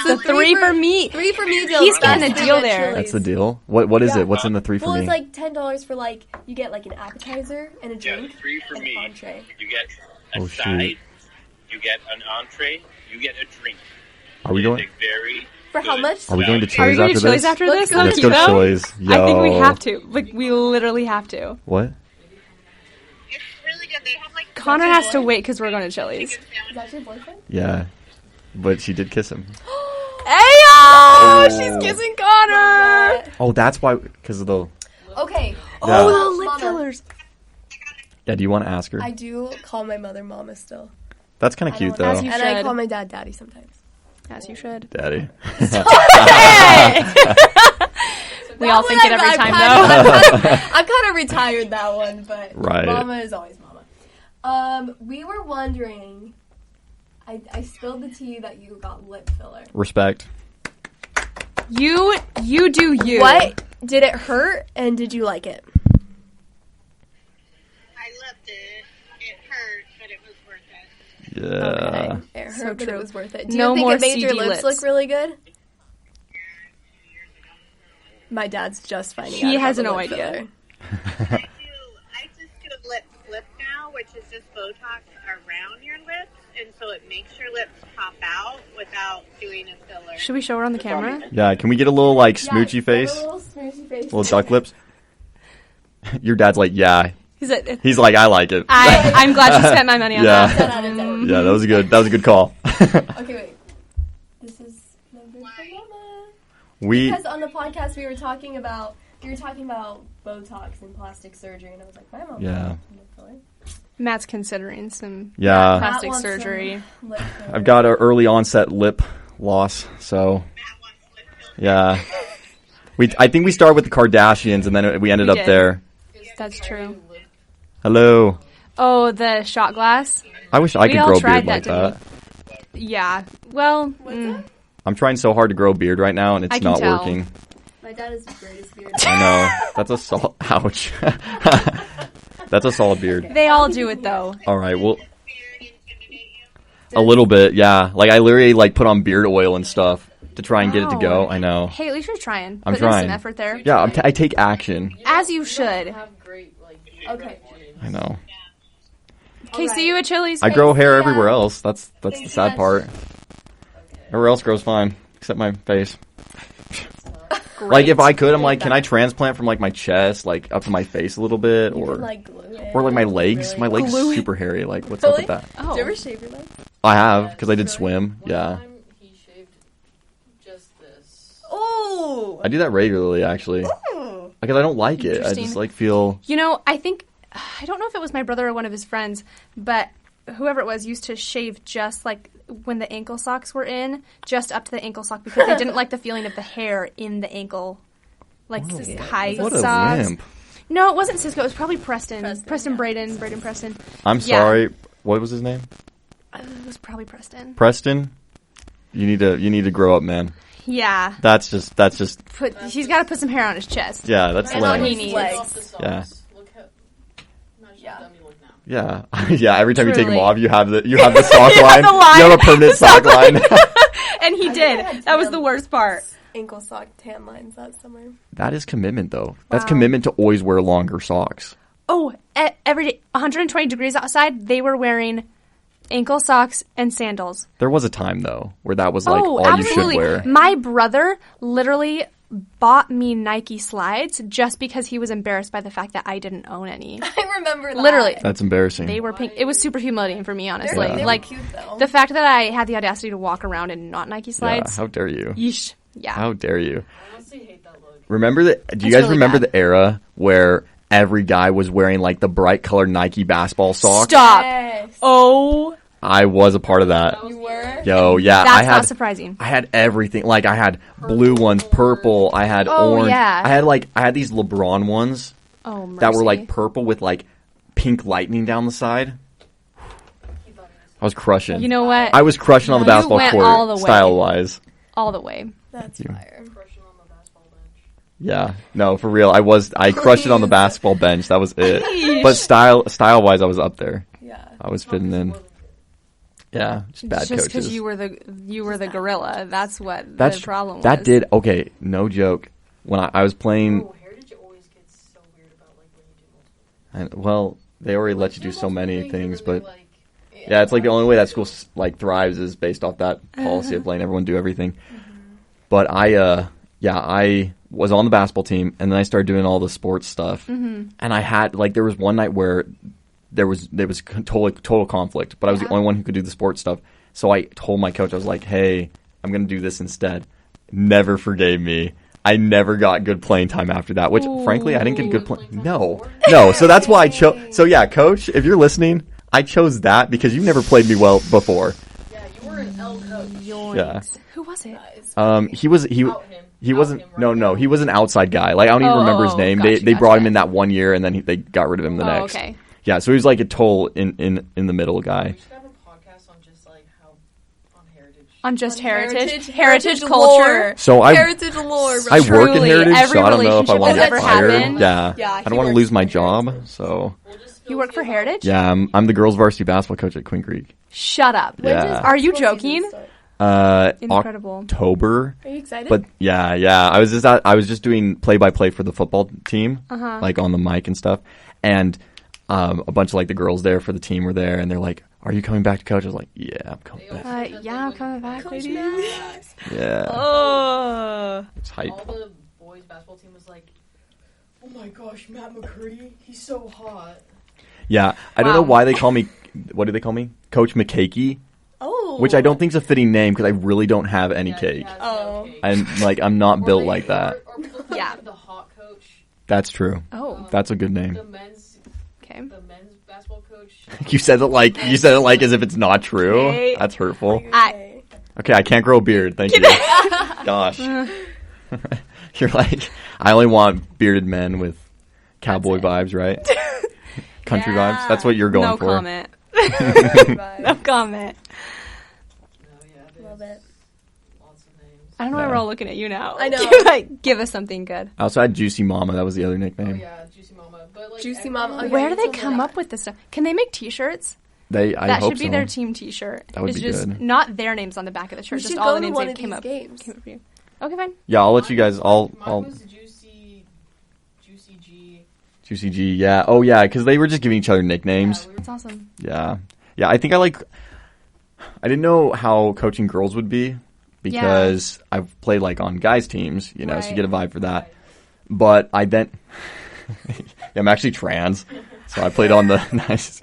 So three for me. 3 for me deal. He's getting Best a deal at there. Chili's. That's the deal. What is Yeah. it? What's in the 3 for Well, me? it's like $10 for like you get like an appetizer and a Yeah, drink 3 for and me. an entree. You get a Oh, shoot. side, you get an entree, you get a drink. Are we It is going? a very For how good much? Are we going to value. Are we Chili's going after to Chili's this? after Let's this? go to Let's go to No? Chili's. Yo. I think we have to. Like, we literally have to. What? It's really good. They have like Connor has to wait because we're going to Chili's. Is that your boyfriend? Yeah, but she did kiss him. Ayo! She's kissing Connor. Oh, that's why. Because of the. Okay. Yeah. Oh, the lip Mama. fillers. Yeah. Do you want to ask her? I do call my mother Mama still. That's kind of cute I don't- though. you And I should. call my dad Daddy sometimes. As you should. Daddy. We all think it every time, though. though. I'm kind of retired that one, but Right. Mama is always Mama. We were wondering. I spilled the tea that you got lip filler. Respect. You do you. What did it hurt, and did you like it? I loved it. It hurt, but it was worth it. Yeah. Okay. It hurt, So but true. it was worth it. Do No you think more it made your CD lips lips. look really good? My dad's just finding out. He about has the no lip idea. filler. I just do a lip flip now, which is just Botox around your lips, and so it makes your lips pop out without doing a filler. Should we show her on the camera? Yeah. Can we get a little like Yeah, smoochy get face? a little smoochy face. Little duck lips. Your dad's like, yeah. He's like, I like it. I'm glad you spent my money on Yeah. that. 10 out of 10. Yeah, that was a good call. Okay, wait. This is number for Mama. we Because on the podcast we were talking about Botox and plastic surgery, and I was like, my mom. Yeah. wants some lip filler. Matt's considering some yeah. plastic Matt wants surgery. some lip filler. I've got an early onset lip loss, so yeah. I think we started with the Kardashians, and then we ended We up did. there. That's true. Hello. Oh, the shot glass. I wish I We could all grow a tried beard like that, that. didn't Yeah. Well, What's I'm trying so hard to grow a beard right now, and I it's can not tell. working. My dad is the greatest beard. I know. That's a solid. Ouch. That's a solid beard. they all do it though. All right. Well, a little bit, yeah. Like I literally like put on beard oil and stuff to try and get it to go. Wow. I know. Hey, at least you're trying. I'm Putting in trying. some effort there. Yeah, I take action. As you should. Have great like. Okay. I know. Okay, Alright. see you at Chili's. I grow hair yeah. everywhere else. That's the Thanks, sad Matt. part. Everywhere else grows fine, except my face. Great. Like if I could, I'm like, can I transplant from like my chest, like up to my face a little bit, You or can, like, glue it. or like my legs? Really? My legs Glue it. super hairy. Like what's up Really? with that? Oh. Did you ever shave your legs? I have because I did swim. One Yeah, time he shaved just this. Oh. I do that regularly actually. Because I don't like it. I Interesting. just like feel. You know, I don't know if it was my brother or one of his friends, but whoever it was used to shave just like when the ankle socks were in, just up to the ankle sock because they didn't like the feeling of the hair in the ankle, like high What a socks. wimp! No, it wasn't Cisco. It was probably Preston. Preston, yeah. Braden Preston. I'm Yeah. sorry. What was his name? It was probably Preston. Preston. You need to grow up, man. Yeah. That's just He's got to put some hair on his chest. yeah. That's And on lame. his needs. legs. Off the socks. Yeah. Look how. Imagine Yeah. how dumb you look now. Yeah, yeah. Every time you take them Truly. off, you have the sock You have line. the line. You have a permanent sock line. And he I did. had That was tan the worst part. Ankle sock tan lines that summer. That is commitment, though. That's Wow. commitment to always wear longer socks. Oh, every day, 120 degrees outside, they were wearing ankle socks and sandals. There was a time though where that was like all absolutely. you should wear. My brother literally bought me Nike slides just because he was embarrassed by the fact that I didn't own any. I remember that. Literally. That's embarrassing. They were pink. It was super humiliating for me, honestly. They were Like, cute, though. the fact that I had the audacity to walk around in not Nike Yeah, slides. how dare you? Yeesh. Yeah. How dare you? I honestly hate that look. Remember that? Do you It's guys really remember bad. the era where every guy was wearing like the bright colored Nike basketball socks? Stop. Yes. Oh, I was a part of that. You were? Yo, yeah, that's I had not surprising. I had everything. Like I had blue ones, purple. I had Oh, orange. yeah. I had these LeBron ones Oh, mercy. that were like purple with like pink lightning down the side. I was crushing. You know what? I was crushing on the You basketball went court, all the way. style wise. All the way. That's you. fire. Crushing on the basketball bench. Yeah, no, for real. I crushed it on the Please. basketball bench. That was it. But style wise, I was up there. Yeah. I was fitting in. Yeah, just bad Just coaches. because you were the gorilla. That's what That's the problem was. that did okay. No joke. When I was playing, Oh, Heritage always gets so weird about like when you do multiple. well, they already let you do so multiple many and things, then but they're like, yeah, it's like the only way that school like thrives is based off that policy of letting everyone do everything. But I was on the basketball team, and then I started doing all the sports stuff. And I had like there was one night where there was total conflict, but I was the only one who could do the sports stuff. So I told my coach, I was like, "Hey, I'm going to do this instead." Never forgave me. I never got good playing time after that, which frankly I didn't get good play. No. So that's why I chose. So yeah, coach, if you're listening, I chose that because you never played me well before. Yeah, you were an L coach. Yeah. Who was it? He wasn't. No, he was an outside guy. Like I don't even remember his name. They brought him in that one year, and then they got rid of him the next. Okay. Yeah, so he was like a total in the middle guy. We should have a podcast on just like how on Heritage. On just heritage Heritage culture. lore. So Heritage lore. I work in Truly, Heritage, every so I don't know if I relationship want to that's get ever fired. happened. Yeah, Yeah, I he don't want to works lose my in job. Heritage. So We'll just You work for Heritage? yeah, I'm the girls' varsity basketball coach at Queen Creek. Shut up. When does Are you joking? Incredible. October. Are you excited? But yeah, I was just doing play-by-play for the football team, like on the mic and stuff, and a bunch of like the girls there for the team were there, and they're like, "Are you coming back to coach?" I was like, "Yeah, I'm coming back." Yeah, I'm coming back, Coach ladies. Matt. Yeah, Oh. it's hype. all the boys basketball team was like, "Oh my gosh, Matt McCurdy, he's so hot." Yeah, I don't know Wow. why they call me. What do they call me? Coach McCakey, Oh. which I don't think is a fitting name because I really don't have any Yeah, he cake. has Oh. no cake. I'm not Or built they- like that. Or people call Yeah. him the hot coach. That's true. Oh. That's a good The name. men's Okay. basketball coach. You said it like as if it's not true. Okay. That's hurtful. I- Okay, I can't grow a beard. Thank you. Gosh. You're like, I only want bearded men with cowboy vibes, right? Country vibes. That's what you're going no for. comment. No comment. No, yeah, there's Love it. lots of names. I don't know why we're all looking at you now. I know. Give us something good. I also had Juicy Mama. That was the other Oh nickname. yeah, Juicy Mama. But like Juicy everyone- Mama. Where do they it's come over up with this stuff? Can they make T-shirts? I That hope should be so. their team T-shirt. That would it's be just good. not their names on the back of the shirt. We Just should all go the to names one that of came these up. games. Came up for you. Okay, fine. Yeah, I'll let you guys. Mine I'll was Juicy G. Juicy G. Yeah. Oh yeah, because they were just giving each other nicknames. Yeah, we were- That's awesome. Yeah. I think I didn't know how coaching girls would be because I've played like on guys teams, so you Right. get a vibe for that. But I then, I'm actually trans, so I played on the nice,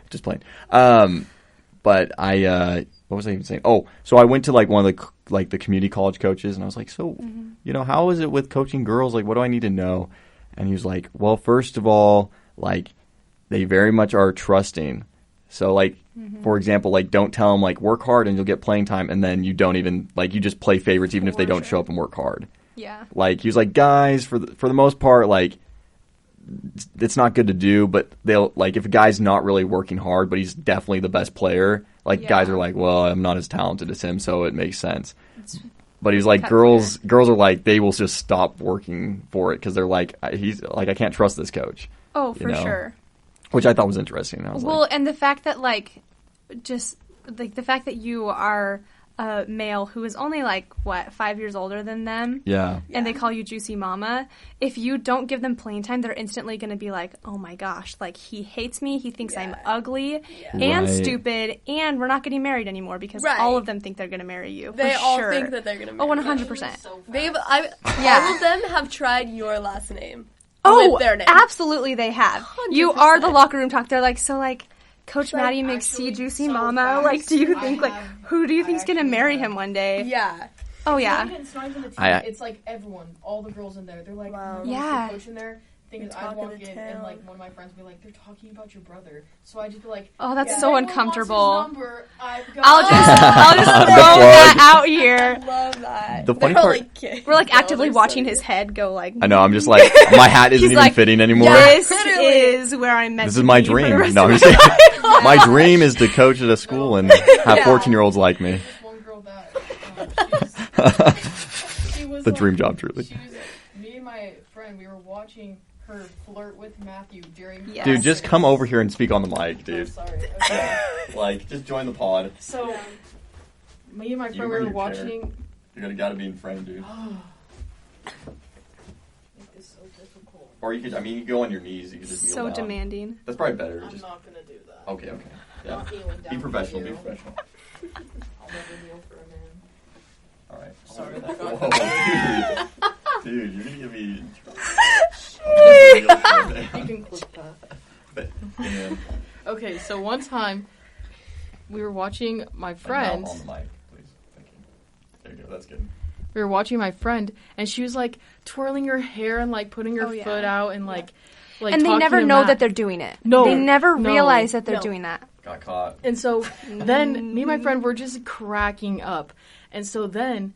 just playing. But what was I even saying? Oh, so I went to like one of the community college coaches, and I was like, so, how is it with coaching girls? Like, what do I need to know? And he was like, well, first of all, like, they very much are trusting. So, like, for example, like, don't tell them, like, work hard and you'll get playing time, and then you don't even, like, you just play favorites even if they don't show up and work hard. Yeah. Like, he was like, guys, for the most part, like, it's not good to do, but they'll, like, if a guy's not really working hard, but he's definitely the best player, like, guys are like, well, I'm not as talented as him, so it makes sense. But he's like, girls are like, they will just stop working for it because they're like, I can't trust this coach. Oh, for sure. Which I thought was interesting. I was Well, and the fact that, like, just, like, the fact that you are a male who is only like 5 years older than them, and they call you Juicy Mama, if you don't give them playing time, they're instantly going to be like, oh my gosh, like he hates me, he thinks I'm ugly and stupid, and we're not getting married anymore because all of them think they're going to marry you. They all think that they're going to marry you. 100%. All of them have tried your last name. Oh, with their name. Absolutely they have. 100%. You are the locker room talk. They're like, so like, Coach Matty makes C Juicy Mama. Like, do you think who do you think's gonna marry him one day? Yeah. Oh yeah. It's not even the team. It's like everyone, all the girls in there. They're like, yeah. Coach in there. Thing is, I'd walk in and like one of my friends would be like, they're talking about your brother. So I just be like, oh, that's so uncomfortable. I'll just throw that out here. I love that. The funny part, we're like actively watching his head go like. I know. I'm just like, my hat isn't even like, fitting anymore. This is where I'm meant. This to is my be dream. For the rest No, I'm of just kidding. My dream is to coach at a school and have 14-year-olds like me. One girl that she was The like, dream job, truly. She was, me and my friend, we were watching her flirt with Matthew during. Yes. Dude, just come over here and speak on the mic, dude. Oh, sorry. Okay. Like, just join the pod. So, me and my friend, we were watching. You gotta be in frame, dude. It's so difficult. Or you could, you could go on your knees. You could just kneel So down. demanding. That's probably better. I'm not gonna do that. Okay. Yeah. Not kneeling down Be professional. for Be you. professional. I'll never kneel for a man. All right. Sorry, that Whoa, got dude, you're gonna give me. You can clip that. Yeah. Okay, so one time we were watching my friend. On the mic, please. Thank you. There you go. That's good. We were watching my friend, and she was like twirling her hair and like putting her foot out and like and they never know that they're doing it. No, they never realize that they're doing that. Got caught. And so then me and my friend were just cracking up, and so then.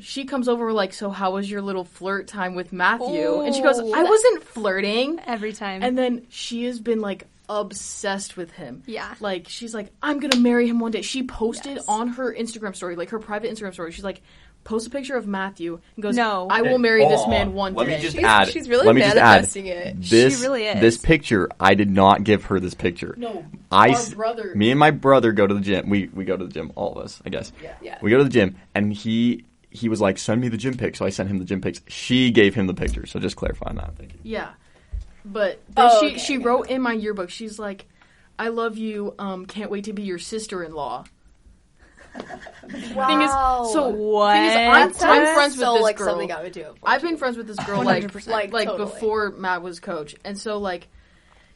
She comes over like, so how was your little flirt time with Matthew? And she goes, I wasn't flirting. Every time. And then she has been like obsessed with him. Yeah. Like she's like, I'm gonna marry him one day. She posted on her Instagram story, like her private Instagram story, she's like, post a picture of Matthew and goes, No. I will marry this man one day. Let me just add. She's really let me just manifesting add, it. This, she really is. This picture, I did not give her this picture. No, our brother. Me and my brother go to the gym. We go to the gym, all of us, I guess. Yeah. We go to the gym, and he was like, send me the gym pic. So I sent him the gym pics. She gave him the picture. So just clarifying that. Thank you. Yeah. But then she wrote in my yearbook, she's like, I love you, can't wait to be your sister-in-law. Wow. Thing is, What? I'm friends with so this like girl. something I would do. I've been friends with this girl like 100%. like Totally. before Matt was coach, and so like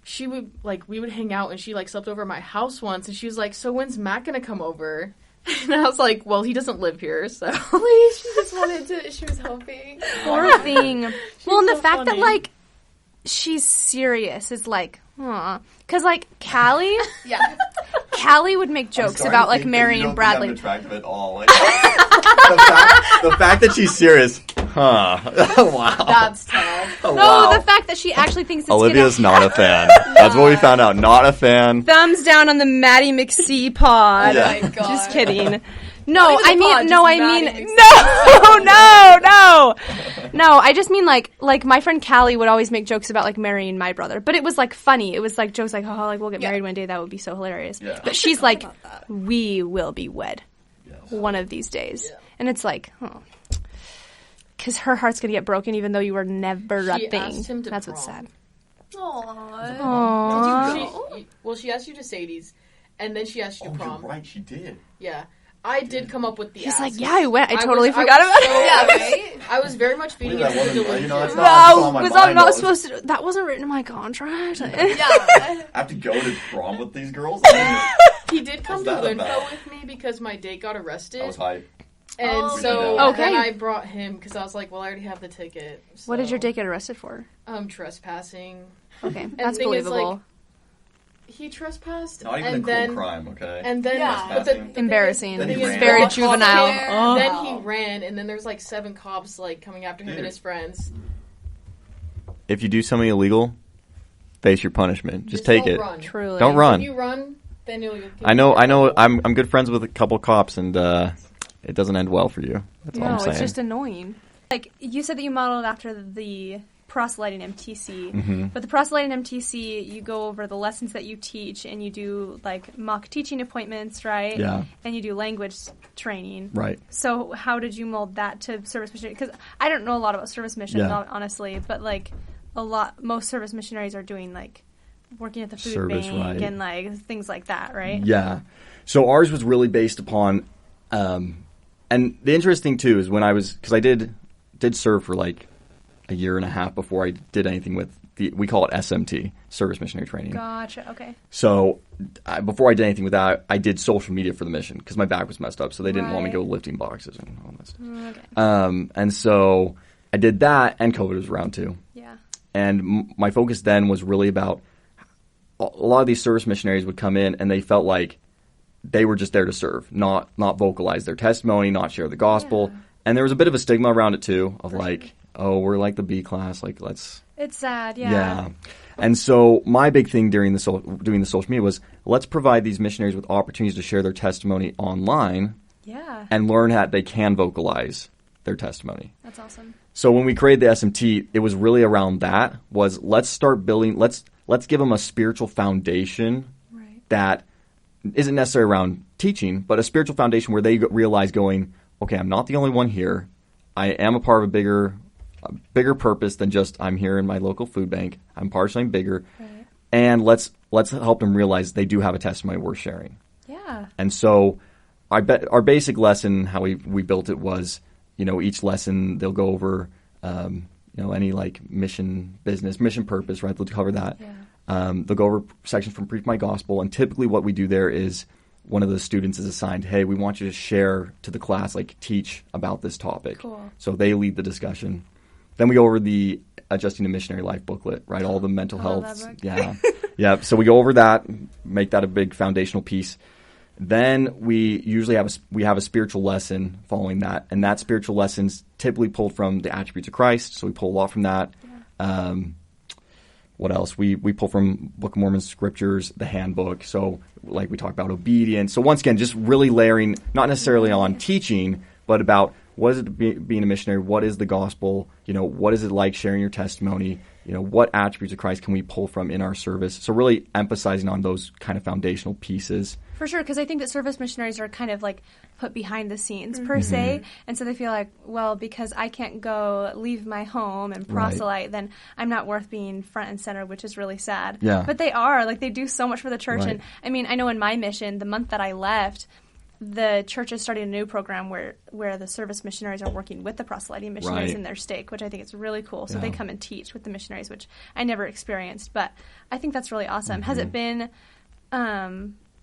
she would like we would hang out, and she like slept over at my house once, and she was like, "So when's Matt gonna come over?" And I was like, "Well, he doesn't live here, so." Please, she just wanted to. She was hoping. Poor thing. Well, and the so fact that funny. like she's serious is like, because like Callie would make jokes about like marrying Bradley. Attractive at all. Like, the fact that she's serious, huh? Wow. That's tough. Oh, No, wow. the fact that she actually thinks it's Olivia's gonna not a fan. That's what we found out. Not a fan. thumbs down on the Matty McC pod. Yeah. Oh my God. Just kidding. No, even I the mean, pod, no, just I Matty mean, McC. no. I just mean like my friend Callie would always make jokes about like marrying my brother, but it was like funny. It was like jokes like, oh, like we'll get married one day. That would be so hilarious. Yeah. But she's like, we will be wed one of these days, and it's like, because her heart's gonna get broken, even though you were never a She thing. asked him to That's what's prom. sad. Aww. Aww. She asked you to Sadie's, and then she asked you to prom. right. She did. Yeah. I did come up with the He's ask. like, yeah, I went. I was- totally I forgot was about so- it. Yeah, right? I was very much feeding Look into at the that woman. delusion. That's not on my Because I'm mind. not supposed to. That wasn't written in my contract. Yeah. I have to go to prom with these girls. He did come to What's that Linfo about? with me because my date got arrested. I was hype. And Oh, so no. Okay. then I brought him because I was like, well, I already have the ticket. So, What did your date get arrested for? Trespassing. Okay, And that's the thing is, believable. like, he trespassed. Not even and a cool then, crime, okay? And then, Yeah. but the thing is- Embarrassing. the Then thing he is, ran. Very walked juvenile. there, Oh. Then he ran, and then there's like 7 cops like coming after him Dude. and his friends. If you do something illegal, face your punishment. Just take don't it. Run. Truly. Don't run. If you run, then you'll get I know. I'm good friends with a couple cops, and it doesn't end well for you. That's all No, I'm saying. it's just annoying. Like you said that you modeled after the proselyting MTC. But the proselyting MTC, you go over the lessons that you teach, and you do like mock teaching appointments, right? Yeah. And you do language training. Right. So how did you mold that to service missionary? Because I don't know a lot about service missions, honestly, but like most service missionaries are doing like working at the food Service, bank right. and like things like that, right? Yeah. So ours was really based upon, and the interesting too is when because I did serve for like a year and a half before I did anything with we call it SMT, Service Missionary Training. Gotcha. Okay. So before I did anything with that, I did social media for the mission because my back was messed up, so they didn't want me to go lifting boxes and all that stuff. Okay. And so I did that, and COVID was around too. Yeah. And my focus then was really about a lot of these service missionaries would come in, and they felt like they were just there to serve, not vocalize their testimony, not share the gospel. Yeah. And there was a bit of a stigma around it too, of oh, we're like the B class, like let's. It's sad, yeah. Yeah. And so my big thing during doing the social media was let's provide these missionaries with opportunities to share their testimony online. Yeah. And learn how they can vocalize their testimony. That's awesome. So when we created the SMT, it was really around that. Was let's start building. Let's give them a spiritual foundation that isn't necessarily around teaching, but a spiritual foundation where they realize okay, I'm not the only one here. I am a part of a bigger purpose than just I'm here in my local food bank. I'm partially bigger, and let's help them realize they do have a testimony worth sharing. Yeah. And so, our basic lesson, how we built it was, each lesson they'll go over, any like mission business, mission purpose, right? They'll cover that. Yeah. They'll go over sections from Preach My Gospel, and typically what we do there is one of the students is assigned, hey, we want you to share to the class, like teach about this topic. Cool. So they lead the discussion. Then we go over the Adjusting to Missionary Life booklet, right? All the mental health. That book. Yeah. Yeah. So we go over that, make that a big foundational piece. Then we usually have a spiritual lesson following that, and that spiritual lesson's typically pulled from the attributes of Christ. So we pull a lot from that. Yeah. What else? We pull from Book of Mormon scriptures, the handbook. So like we talk about obedience. So once again, just really layering, not necessarily on teaching, but about what is it being a missionary? What is the gospel? What is it like sharing your testimony? What attributes of Christ can we pull from in our service? So really emphasizing on those kind of foundational pieces. For sure, because I think that service missionaries are kind of like put behind the scenes per se, and so they feel like, well, because I can't go leave my home and proselyte, then I'm not worth being front and center, which is really sad. Yeah. But they are, like they do so much for the church, and I mean, I know in my mission, the month that I left, the church is starting a new program where the service missionaries are working with the proselyting missionaries in their stake, which I think is really cool. So they come and teach with the missionaries, which I never experienced, but I think that's really awesome. Has it been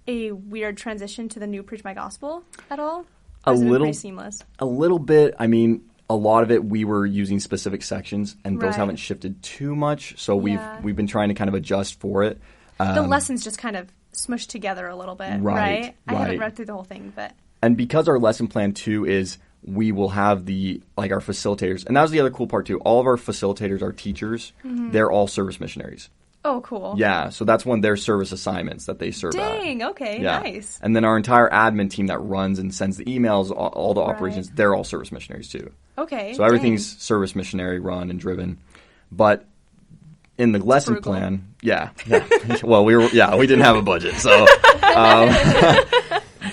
a weird transition to the new Preach My Gospel at all? Or has it been pretty seamless? A little bit. I mean, a lot of it we were using specific sections, and those haven't shifted too much. So we've been trying to kind of adjust for it. The lessons just kind of smushed together a little bit, right? I haven't read through the whole thing, but and because our lesson plan too is we will have our facilitators, and that was the other cool part too. All of our facilitators, our teachers, they're all service missionaries. Oh, cool. Yeah, so that's one of their service assignments that they serve at. Dang, okay, nice. And then our entire admin team that runs and sends the emails, all the operations, they're all service missionaries too. Okay. So everything's service missionary run and driven. But in the lesson plan, well, we didn't have a budget, so.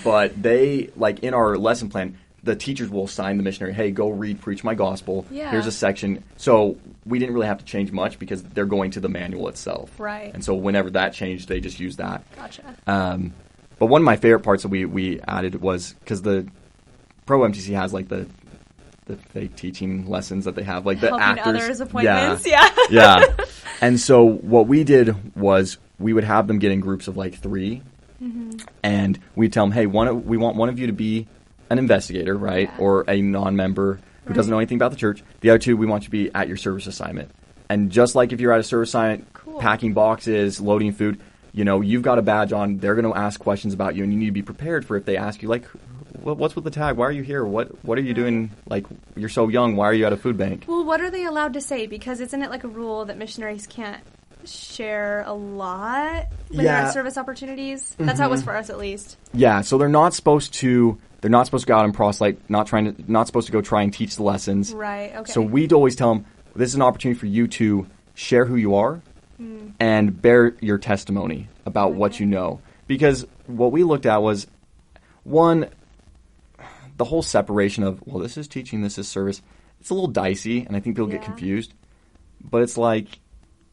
But they, in our lesson plan, the teachers will assign the missionary, hey, go read Preach My Gospel. Yeah. Here's a section. So we didn't really have to change much because they're going to the manual itself. Right. And so whenever that changed, they just used that. Gotcha. But one of my favorite parts that we added was, because the Pro MTC has, the fake teaching lessons that they have, the helping actors. Others appointments, yeah. And so what we did was we would have them get in groups of 3, and we'd tell them, hey, we want one of you to be an investigator, right, or a non-member who doesn't know anything about the church. The other 2, we want you to be at your service assignment. And just like if you're at a service assignment, packing boxes, loading food, you've got a badge on, they're going to ask questions about you, and you need to be prepared for if they ask you, what's with the tag? Why are you here? What are you doing? You're so young. Why are you at a food bank? Well, what are they allowed to say? Because isn't it a rule that missionaries can't share a lot when they're at service opportunities? That's how it was for us, at least. Yeah, so they're not supposed to go out and proselyte, not supposed to go try and teach the lessons. Right, okay. So we'd always tell them, this is an opportunity for you to share who you are and bear your testimony about what you know. Because what we looked at was, one, the whole separation of, well, this is teaching, this is service. It's a little dicey, and I think people get confused. But it's like,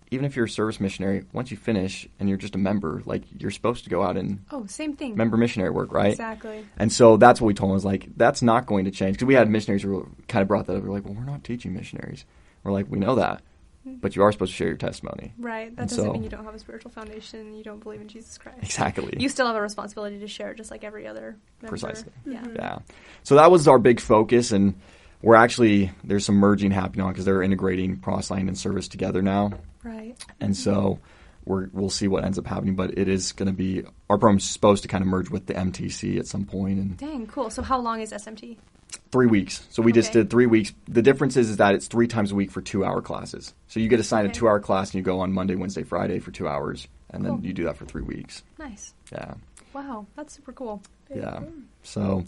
even if you're a service missionary, once you finish and you're just a member, like, you're supposed to go out and same thing. member missionary work, right? Exactly. And so that's what we told them, was like, that's not going to change. Because we had missionaries who kind of brought that up. We're like, well, we're not teaching missionaries. We're like, we know that. But you are supposed to share your testimony. Right. That doesn't mean you don't have a spiritual foundation, you don't believe in Jesus Christ. Exactly. You still have a responsibility to share, just like every other member. Precisely. Yeah. So that was our big focus, and we're actually, there's some merging happening on because they're integrating Crossline and service together now. Right. And so we'll see what ends up happening, but it is going to be, our program's supposed to kind of merge with the MTC at some point. And dang, cool. So how long is SMT? 3 weeks. So we just did 3 weeks. The difference is that it's 3 times a week for 2-hour classes. So you get assigned a 2-hour class and you go on Monday, Wednesday, Friday for 2 hours, and then you do that for 3 weeks. Nice. Yeah. Wow, that's super cool. Yeah. So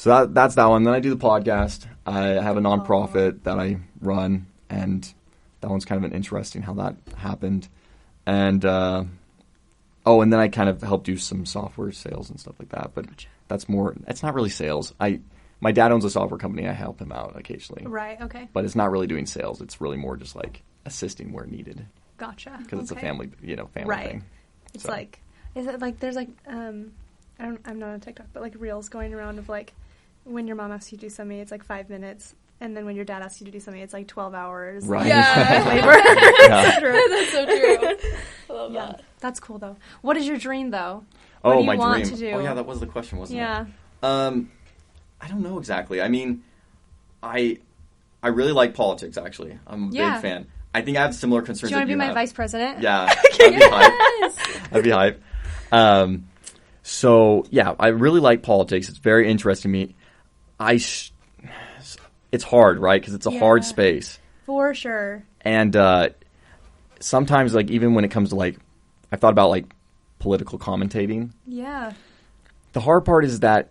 that's that one. Then I do the podcast. I have a nonprofit that I run, and that one's kind of an interesting how that happened. And and then I kind of help do some software sales and stuff like that. But that's more. It's not really sales. My dad owns a software company. I help him out occasionally. Right. Okay. But it's not really doing sales. It's really more just like assisting where needed. Gotcha. Because it's a family right. thing. It's like, is it like there's like I'm not on TikTok, but like reels going around of like when your mom asks you to do something, it's like 5 minutes. And then when your dad asks you to do something, it's like 12 hours. Right. Yeah. Labor. Yeah. That's so true. I love that. That's cool, though. What is your dream, though? Oh, what do you my want dream. to do? Oh, yeah, that was the question, wasn't it? Yeah. I don't know exactly. I mean, I really like politics, actually. I'm a big fan. I think I have similar concerns. Do you want to be my vice president? Yeah. That'd be hype. That'd be hype. So, yeah, I really like politics. It's very interesting to me. It's hard, right? Because it's a hard space. For sure. And sometimes, like, even when it comes to, like, I've thought about, like, political commentating. Yeah. The hard part is that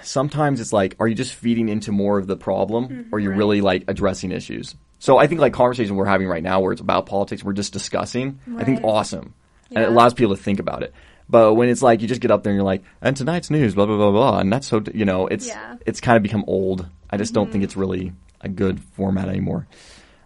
sometimes it's like, are you just feeding into more of the problem, or you're really, like, addressing issues? So I think, like, conversation we're having right now where it's about politics, we're just discussing, I think awesome. Yeah. And it allows people to think about it. But when it's like, you just get up there and you're like, and tonight's news, blah, blah, blah, blah, and that's so, it's kind of become old. I just don't think it's really a good format anymore.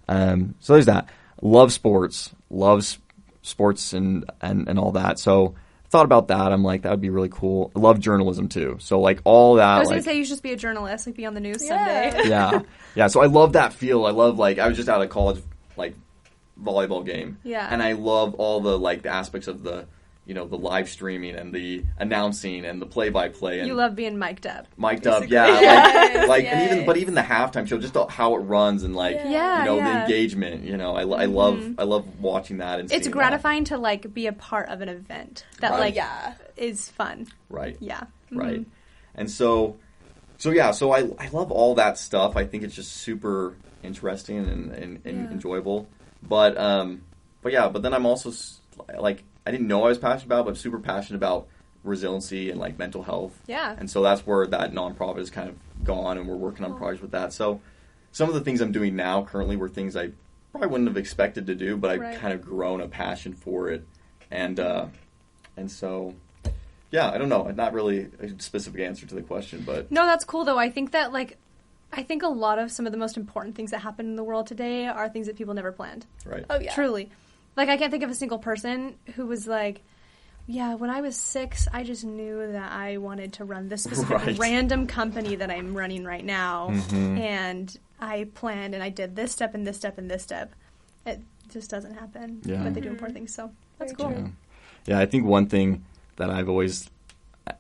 So there's that. Love sports. Loves sports and all that. So I thought about that. I'm like, that would be really cool. I love journalism too. So like all that. I was going to say you should just be a journalist, like be on the news someday. Yeah. Yeah. So I love that feel. I love, like, I was just out of college, like, volleyball game. Yeah. And I love all the, like, the aspects of the, the live streaming and the announcing and the play-by-play. And you love being mic'd up. Mic'd up, yeah. And even the halftime show, just how it runs and, like, the engagement. I love watching that. And it's gratifying to, like, be a part of an event that, is fun. Right. Yeah. Right. And so I love all that stuff. I think it's just super interesting and enjoyable. But then I'm also, like, I didn't know I was passionate about, but I'm super passionate about resiliency and, like, mental health. Yeah. And so that's where that nonprofit is kind of gone, and we're working on projects with that. So some of the things I'm doing now currently were things I probably wouldn't have expected to do, but I've kind of grown a passion for it. And so, yeah, I don't know. Not really a specific answer to the question, but... No, that's cool, though. I think that, like, a lot of some of the most important things that happen in the world today are things that people never planned. Right. Oh, yeah. Truly. Like, I can't think of a single person who was like, yeah, when I was 6, I just knew that I wanted to run this specific random company that I'm running right now. Mm-hmm. And I planned and I did this step and this step and this step. It just doesn't happen. Yeah. But they do important things, so that's cool. Yeah, I think one thing that I've always...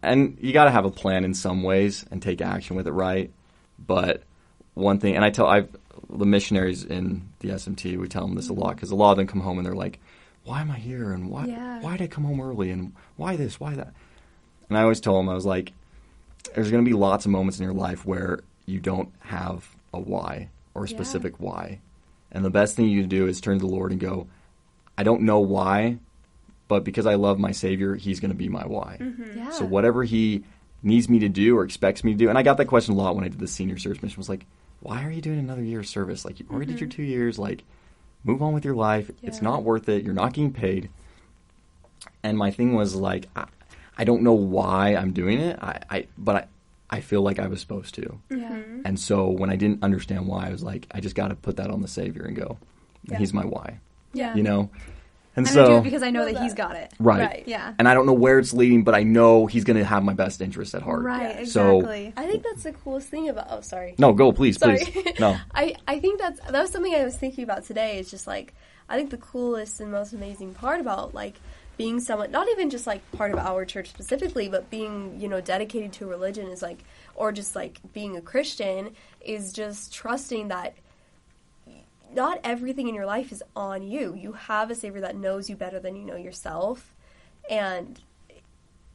And you got to have a plan in some ways and take action with it, right? But one thing... And I tell... the missionaries in the SMT, we tell them this a lot, because a lot of them come home and they're like, why am I here? And why did I come home early? And why this? Why that? And I always tell them, I was like, there's going to be lots of moments in your life where you don't have a why or a specific why. And the best thing you can do is turn to the Lord and go, I don't know why, but because I love my Savior, He's going to be my why. Mm-hmm. Yeah. So whatever He needs me to do or expects me to do, and I got that question a lot when I did the senior service mission, was like, why are you doing another year of service? Like, you already did your 2 years. Like, move on with your life. Yeah. It's not worth it. You're not getting paid. And my thing was like, I don't know why I'm doing it, but I feel like I was supposed to. Yeah. And so when I didn't understand why, I was like, I just got to put that on the Savior and go, he's my why. Yeah. You know? And I'm so, gonna do it because I know that he's got it. right. Yeah. And I don't know where it's leading, but I know he's going to have my best interest at heart. Right, So- exactly. I think that's the coolest thing about. Oh, sorry. No, go, please, Sorry. please. No. I think that was something I was thinking about today. Is just like, I think the coolest and most amazing part about like being someone, not even just like part of our church specifically, but being, you know, dedicated to a religion is like, or just like being a Christian is just trusting that not everything in your life is on you. You have a Savior that knows you better than you know yourself, and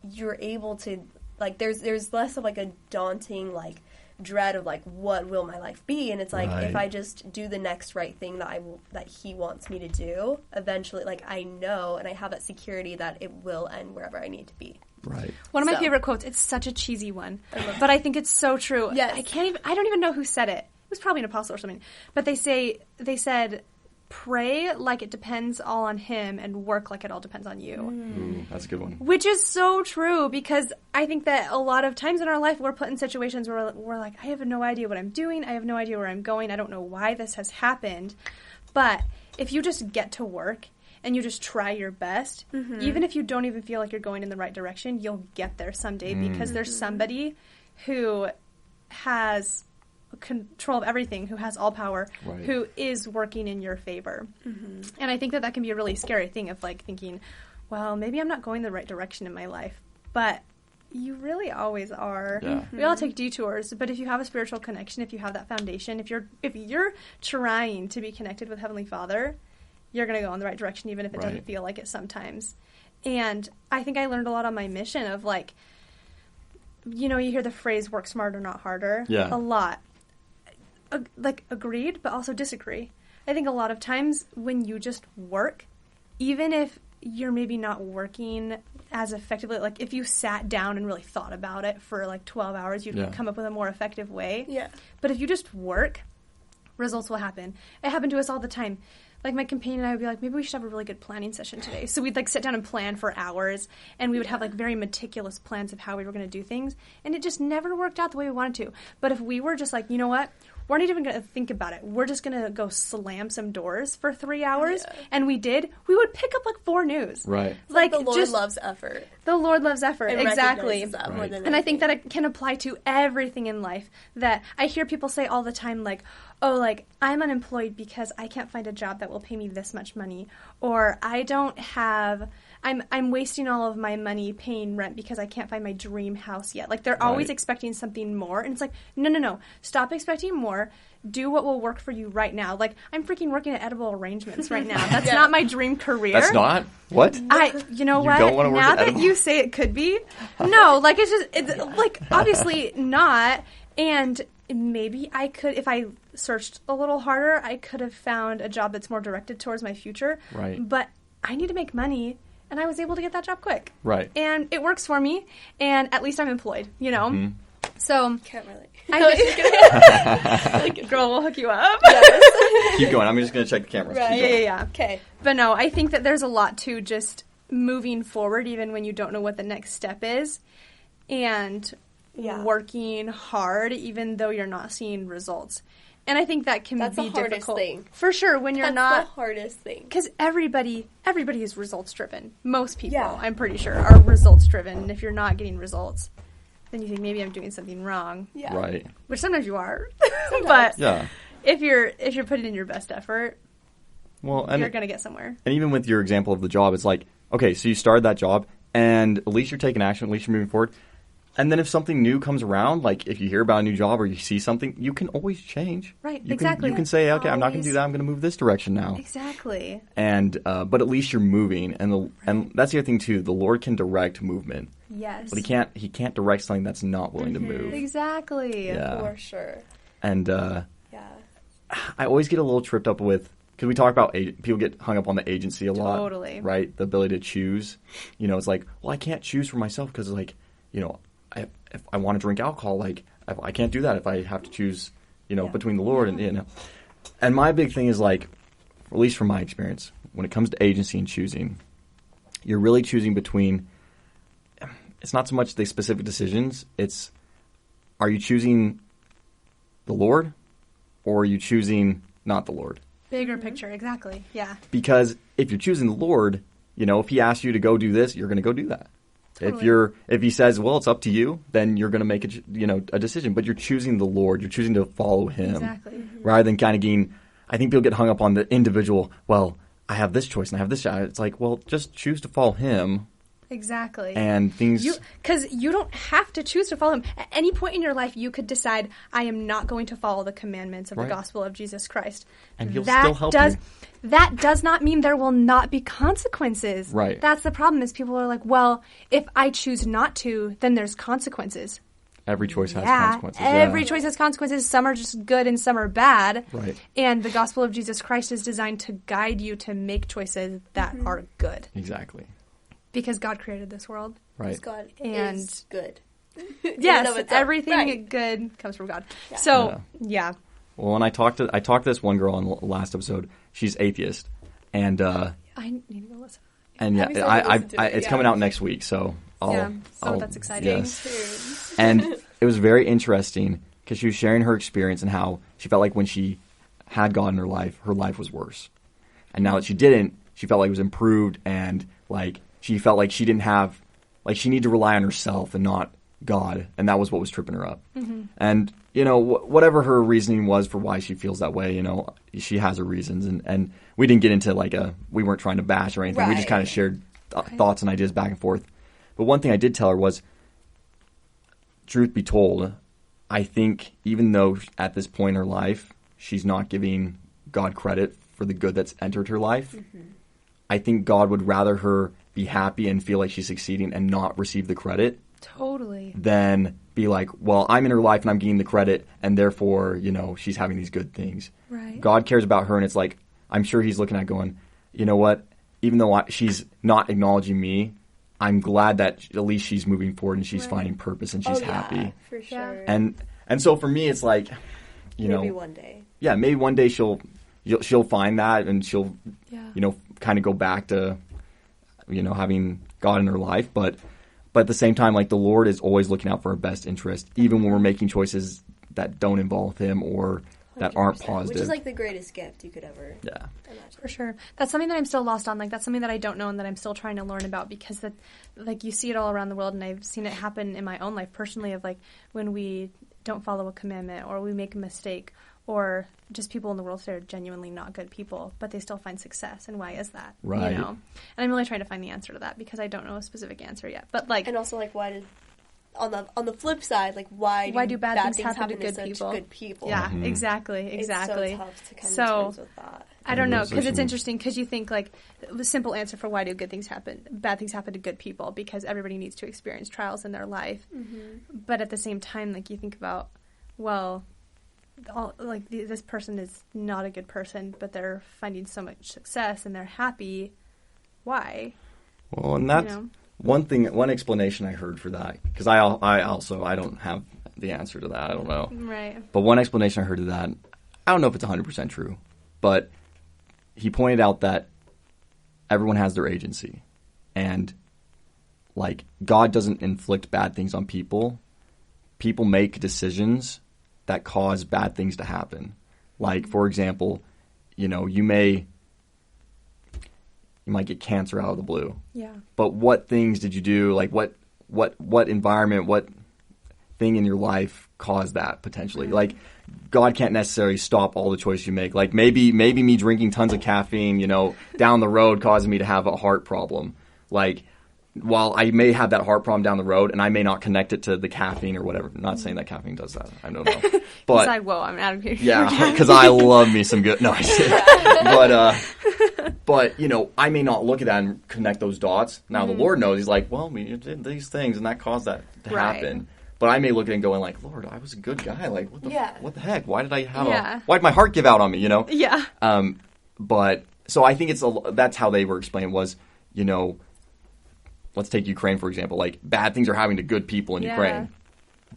you're able to, like, there's less of like a daunting like dread of like, what will my life be? And it's like, if I just do the next right thing that he wants me to do, eventually, like, I know and I have that security that it will end wherever I need to be. Right. One of my So- favorite quotes, it's such a cheesy one, but I think it's so true. Yes. I don't even know who said it. It was probably an apostle or something. But they said, pray like it depends all on him and work like it all depends on you. Ooh, that's a good one. Which is so true, because I think that a lot of times in our life we're put in situations where we're like, I have no idea what I'm doing. I have no idea where I'm going. I don't know why this has happened. But if you just get to work and you just try your best, even if you don't even feel like you're going in the right direction, you'll get there someday because there's somebody who has control of everything, who has all power, who is working in your favor. And I think that can be a really scary thing of like thinking, well, maybe I'm not going the right direction in my life, but you really always are. Yeah. We all take detours, but if you have a spiritual connection, if you have that foundation, if you're trying to be connected with Heavenly Father, you're going to go in the right direction, even if it doesn't feel like it sometimes. And I think I learned a lot on my mission of like, you know, you hear the phrase work smarter, not harder. Yeah. A lot. Like, agreed, but also disagree. I think a lot of times when you just work, even if you're maybe not working as effectively, like if you sat down and really thought about it for like 12 hours, you'd come up with a more effective way. Yeah. But if you just work, results will happen. It happened to us all the time. Like my companion and I would be like, maybe we should have a really good planning session today. So we'd like sit down and plan for hours, and we would have like very meticulous plans of how we were going to do things. And it just never worked out the way we wanted to. But if we were just like, you know what? We're not even going to think about it. We're just going to go slam some doors for 3 hours. Yeah. And we did. We would pick up like 4 news. Right. Like the Lord just, loves effort. The Lord loves effort. And Exactly. recognizes that more than And I think anything. that it can apply to everything in life. That I hear people say all the time, like, oh, like, I'm unemployed because I can't find a job that will pay me this much money. Or I don't have... I'm wasting all of my money paying rent because I can't find my dream house yet. Like, they're always expecting something more. And it's like, no. Stop expecting more. Do what will work for you right now. Like, I'm freaking working at Edible Arrangements right now. That's not my dream career. That's not? What? You know You what? don't wanna work Now at that Edible? you say it could be, no, like it's like obviously not. And maybe I could, if I searched a little harder, I could have found a job that's more directed towards my future. Right. But I need to make money, and I was able to get that job quick. Right. And it works for me, and at least I'm employed. You know. So Can't relate. girl, we'll hook you up. Keep going. I'm just going to check the cameras. Right. Keep going. Yeah. Okay. But no, I think that there's a lot to just moving forward, even when you don't know what the next step is, and working hard, even though you're not seeing results. And I think that can That's be the hardest difficult. thing. For sure, when you're That's not... the hardest thing. Because everybody is results-driven. Most people, Yeah. I'm pretty sure, are results-driven. And if you're not getting results, then you think, maybe I'm doing something wrong. Yeah. Right. Which sometimes you are. But Yeah. if you're putting in your best effort, Well, you're and going to get somewhere. even with your example of the job, it's like, okay, so you started that job, and at least you're taking action, at least you're moving forward. And then if something new comes around, like if you hear about a new job or you see something, you can always change. Right, You exactly. You can say, okay, I'm not going to do Always. that. I'm going to move this direction now. Exactly. And but at least you're moving, and that's the other thing too. The Lord can direct movement, Yes. but He can't direct something that's not willing to move. Exactly. Yeah. For sure. And Yeah. I always get a little tripped up with, because we talk about people get hung up on the agency a lot. Totally. Right? The ability to choose. You know, it's like, well, I can't choose for myself because, like, you know, if I want to drink alcohol, like, I can't do that if I have to choose, you know, between the Lord and, you know. And my big thing is, like, at least from my experience, when it comes to agency and choosing, you're really choosing between, it's not so much the specific decisions, it's, are you choosing the Lord or are you choosing not the Lord? Bigger picture, exactly. Yeah. Because if you're choosing the Lord, if he asks you to go do this, you're going to go do that. Totally. If he says, well, it's up to you, then you're going to make a decision. But you're choosing the Lord. You're choosing to follow him. Exactly. Rather than kind of getting, I think people get hung up on the individual, well, I have this choice and I have this choice. It's like, well, just choose to follow him. Exactly. And things... Because you don't have to choose to follow him. At any point in your life, you could decide, I am not going to follow the commandments of the gospel of Jesus Christ. And he'll still help you. That does not mean there will not be consequences. Right. That's the problem, is people are like, well, if I choose not to, then there's consequences. Every choice has consequences. Every choice has consequences. Some are just good and some are bad. Right. And the gospel of Jesus Christ is designed to guide you to make choices that are good. Exactly. Because God created this world. Right. God And is good. Yes, everything good comes from God. Yeah. So, yeah. Well, when I talked to this one girl on the last episode, she's atheist, and I need to go listen. and yeah, Have you started to listen to it? it's Yeah. coming out next week, so that's exciting. Yes. And it was very interesting because she was sharing her experience and how she felt like when she had God in her life was worse, and now that she didn't, she felt like it was improved, and like she felt like she didn't have, like she needed to rely on herself and not God, and that was what was tripping her up. Mm-hmm. And whatever her reasoning was for why she feels that way, she has her reasons, and we didn't get into we weren't trying to bash or anything. We just kind of shared thoughts and ideas back and forth. But one thing I did tell her was, truth be told, I think even though at this point in her life she's not giving God credit for the good that's entered her life, I think God would rather her be happy and feel like she's succeeding and not receive the credit. Totally. Than be like, well, I'm in her life and I'm getting the credit, and therefore, she's having these good things. Right. God cares about her, and it's like, I'm sure he's looking at going, you know what? Even though she's not acknowledging me, I'm glad that at least she's moving forward and she's finding purpose and she's happy. Yeah, for sure. And so for me, it's like, maybe one day. Yeah, maybe one day she'll find that, and she'll, kind of go back to, having God in her life, But at the same time, like, the Lord is always looking out for our best interest, even when we're making choices that don't involve him or that aren't positive. Which is like the greatest gift you could ever imagine. For sure. That's something that I'm still lost on. Like, that's something that I don't know and that I'm still trying to learn about, because you see it all around the world, and I've seen it happen in my own life personally, of like when we don't follow a commandment or we make a mistake, or just people in the world that are genuinely not good people, but they still find success. And why is that? Right. And I'm really trying to find the answer to that, because I don't know a specific answer yet. But like, and also like, why did on the flip side, like why do bad things happen to good people? Yeah, exactly. It's so tough to come to terms with that. I don't know, because it's interesting, because you think like the simple answer for why do bad things happen to good people, because everybody needs to experience trials in their life. But at the same time, like, you think about, well, this person is not a good person, but they're finding so much success and they're happy. Why? Well, and that's one explanation I heard for that, because I don't have the answer to that. I don't know. Right. But one explanation I heard of that, I don't know if it's 100% true, but he pointed out that everyone has their agency, and like, God doesn't inflict bad things on people. People make decisions that cause bad things to happen. Like, for example, you might get cancer out of the blue. Yeah. But what things did you do? Like, what environment, what thing in your life caused that potentially? Right. Like, God can't necessarily stop all the choices you make. Like, maybe me drinking tons of caffeine, down the road causing me to have a heart problem. Like, while I may have that heart problem down the road, and I may not connect it to the caffeine or whatever. I'm not saying that caffeine does that. I don't know. But it's like, whoa, I'm out of here. Yeah, because I love me some good. No, I said. But I may not look at that and connect those dots. Now the Lord knows. He's like, well, you did these things, and that caused that to happen. But I may look at it and going like, Lord, I was a good guy. Like, what the heck? Why did I have why did my heart give out on me? Yeah. But so I think that's how they were explained was, let's take Ukraine, for example. Like, bad things are happening to good people in Ukraine.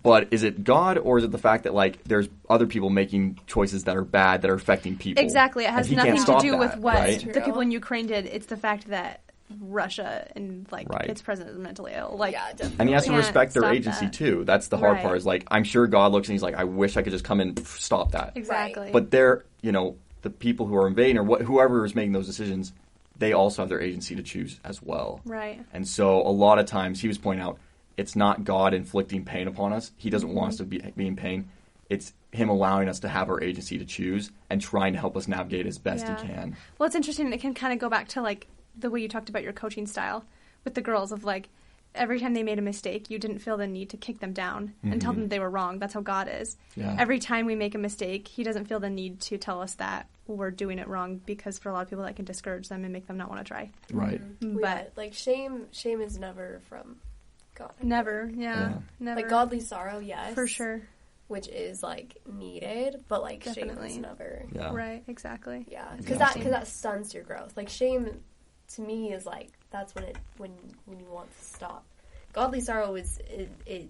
But is it God, or is it the fact that like there's other people making choices that are bad that are affecting people? Exactly. It has And he can't nothing to stop do that, with what right? the people in Ukraine did. It's the fact that Russia and like Right. its president is mentally ill. Like, Yeah, definitely. And he has to Can't respect their stop agency that. too. That's the hard Right. part. Is like I'm sure God looks and he's like, I wish I could just come in and stop that. exactly. But they're, the people who are invading or whoever is making those decisions, they also have their agency to choose as well. right. And so a lot of times he was pointing out, it's not God inflicting pain upon us. He doesn't want us to be in pain. It's him allowing us to have our agency to choose and trying to help us navigate as best Yeah. he can. Well, it's interesting. It can kind of go back to like the way you talked about your coaching style with the girls of like every time they made a mistake, you didn't feel the need to kick them down and tell them they were wrong. That's how God is. Yeah. Every time we make a mistake, he doesn't feel the need to tell us that we're doing it wrong, because for a lot of people that can discourage them and make them not want to try. Right. But like shame is never from God. never, yeah, never. Like godly sorrow, yes, for sure. which is like needed, but like Definitely. shame is never. Yeah. Right, exactly. Yeah, because Exactly. that stunts your growth. Like shame, to me, is like that's when you want to stop. Godly sorrow it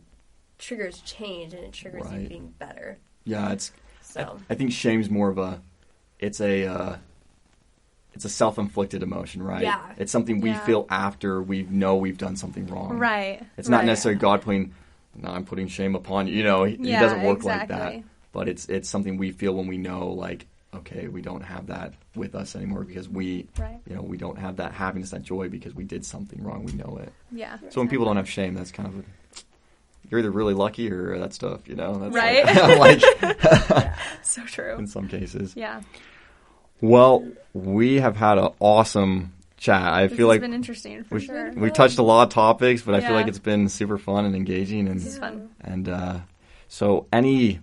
triggers change and it triggers you Right. being better. Yeah, So I think shame's more of it's a self-inflicted emotion, right? Yeah. It's something we Yeah. feel after we know we've done something wrong. Right. It's not right. necessarily God putting, no, I'm putting shame upon you. He Yeah, doesn't work like that. exactly. But it's something we feel when we know, like, okay, we don't have that with us anymore because we, Right. we don't have that happiness, that joy because we did something wrong. We know it. Yeah. So when people don't have shame, that's kind of you're either really lucky or that stuff, That's Right. like So true. in some cases. Yeah. Well, we have had an awesome chat. I This feel has like been interesting for sure. we touched a lot of topics, but I feel Yeah. like it's been super fun and engaging. And This is fun. And so, any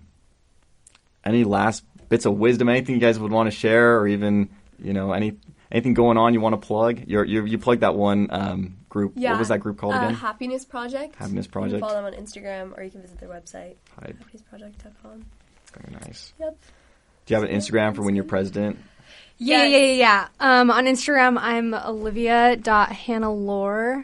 last bits of wisdom, anything you guys would want to share, or even anything going on you want to plug? You plugged that one group. yeah, What was that group called again? Happiness Project. Happiness You Project. can follow them on Instagram, or you can visit their website, Right. happinessproject.com. Very nice. Yep. Do you have an Instagram for when you're president? Yeah. On Instagram, I'm olivia.hannalore.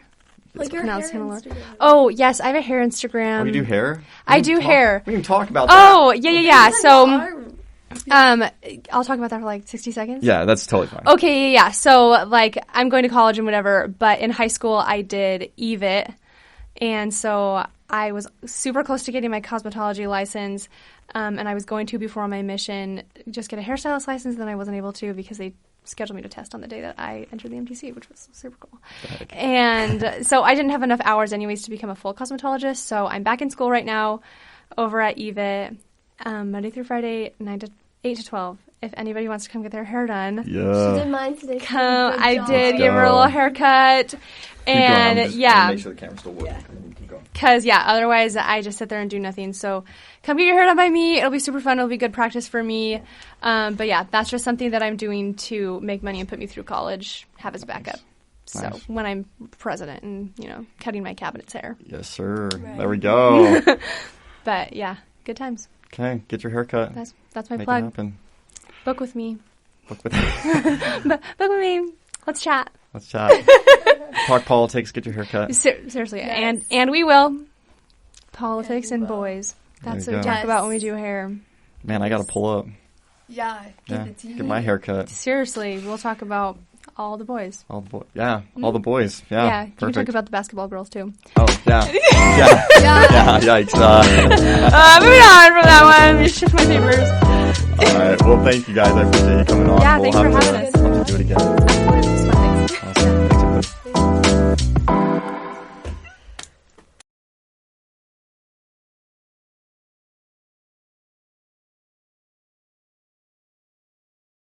Like your pronounced hair Hannah. Instagram. Oh, yes, I have a hair Instagram. Oh, you do hair? I do hair. We didn't talk about that. Oh, yeah. So, Arm. I'll talk about that for like 60 seconds. Yeah, that's totally fine. Okay, yeah. So, like, I'm going to college and whatever, but in high school, I did EVIT, and so I was super close to getting my cosmetology license, and I was going to, before my mission, just get a hairstylist license, then I wasn't able to because they scheduled me to test on the day that I entered the MTC, which was super cool. And so I didn't have enough hours anyways to become a full cosmetologist, so I'm back in school right now over at EVIT, Monday through Friday, 8 to 12. If anybody wants to come get their hair done, She Yeah. did mine today. come. Good I job. did Let's give her a go. little haircut, Keep going. I'm and just yeah, gonna make sure the camera's still working. Keep going. because otherwise I just sit there and do nothing. So come get your hair done by me. It'll be super fun. It'll be good practice for me. But yeah, that's just something that I'm doing to make money and put me through college. Have as backup. So Nice. when I'm president and cutting my cabinet's hair. Yes, sir. There we go. But yeah, good times. Okay, get your haircut. That's my Make it plug. happen. Book with me. Book with Book with me. Let's chat. Let's chat. Talk politics. Get your haircut. Seriously, Yes. and we will. Politics And we and will. boys. That's There what you we go. talk about when we do hair. Man, I gotta pull up. Yeah, Yeah, give it to you. get my haircut. Seriously, we'll talk about all the boys. All the boys. Yeah, all the boys. Yeah, Yeah, you can perfect. talk about the basketball girls too. Oh, yeah. Yeah, yikes. Moving on from that one. Shift my papers. All right. Well, thank you guys. I appreciate you coming on. Yeah, We'll thanks for have having to us. do it again.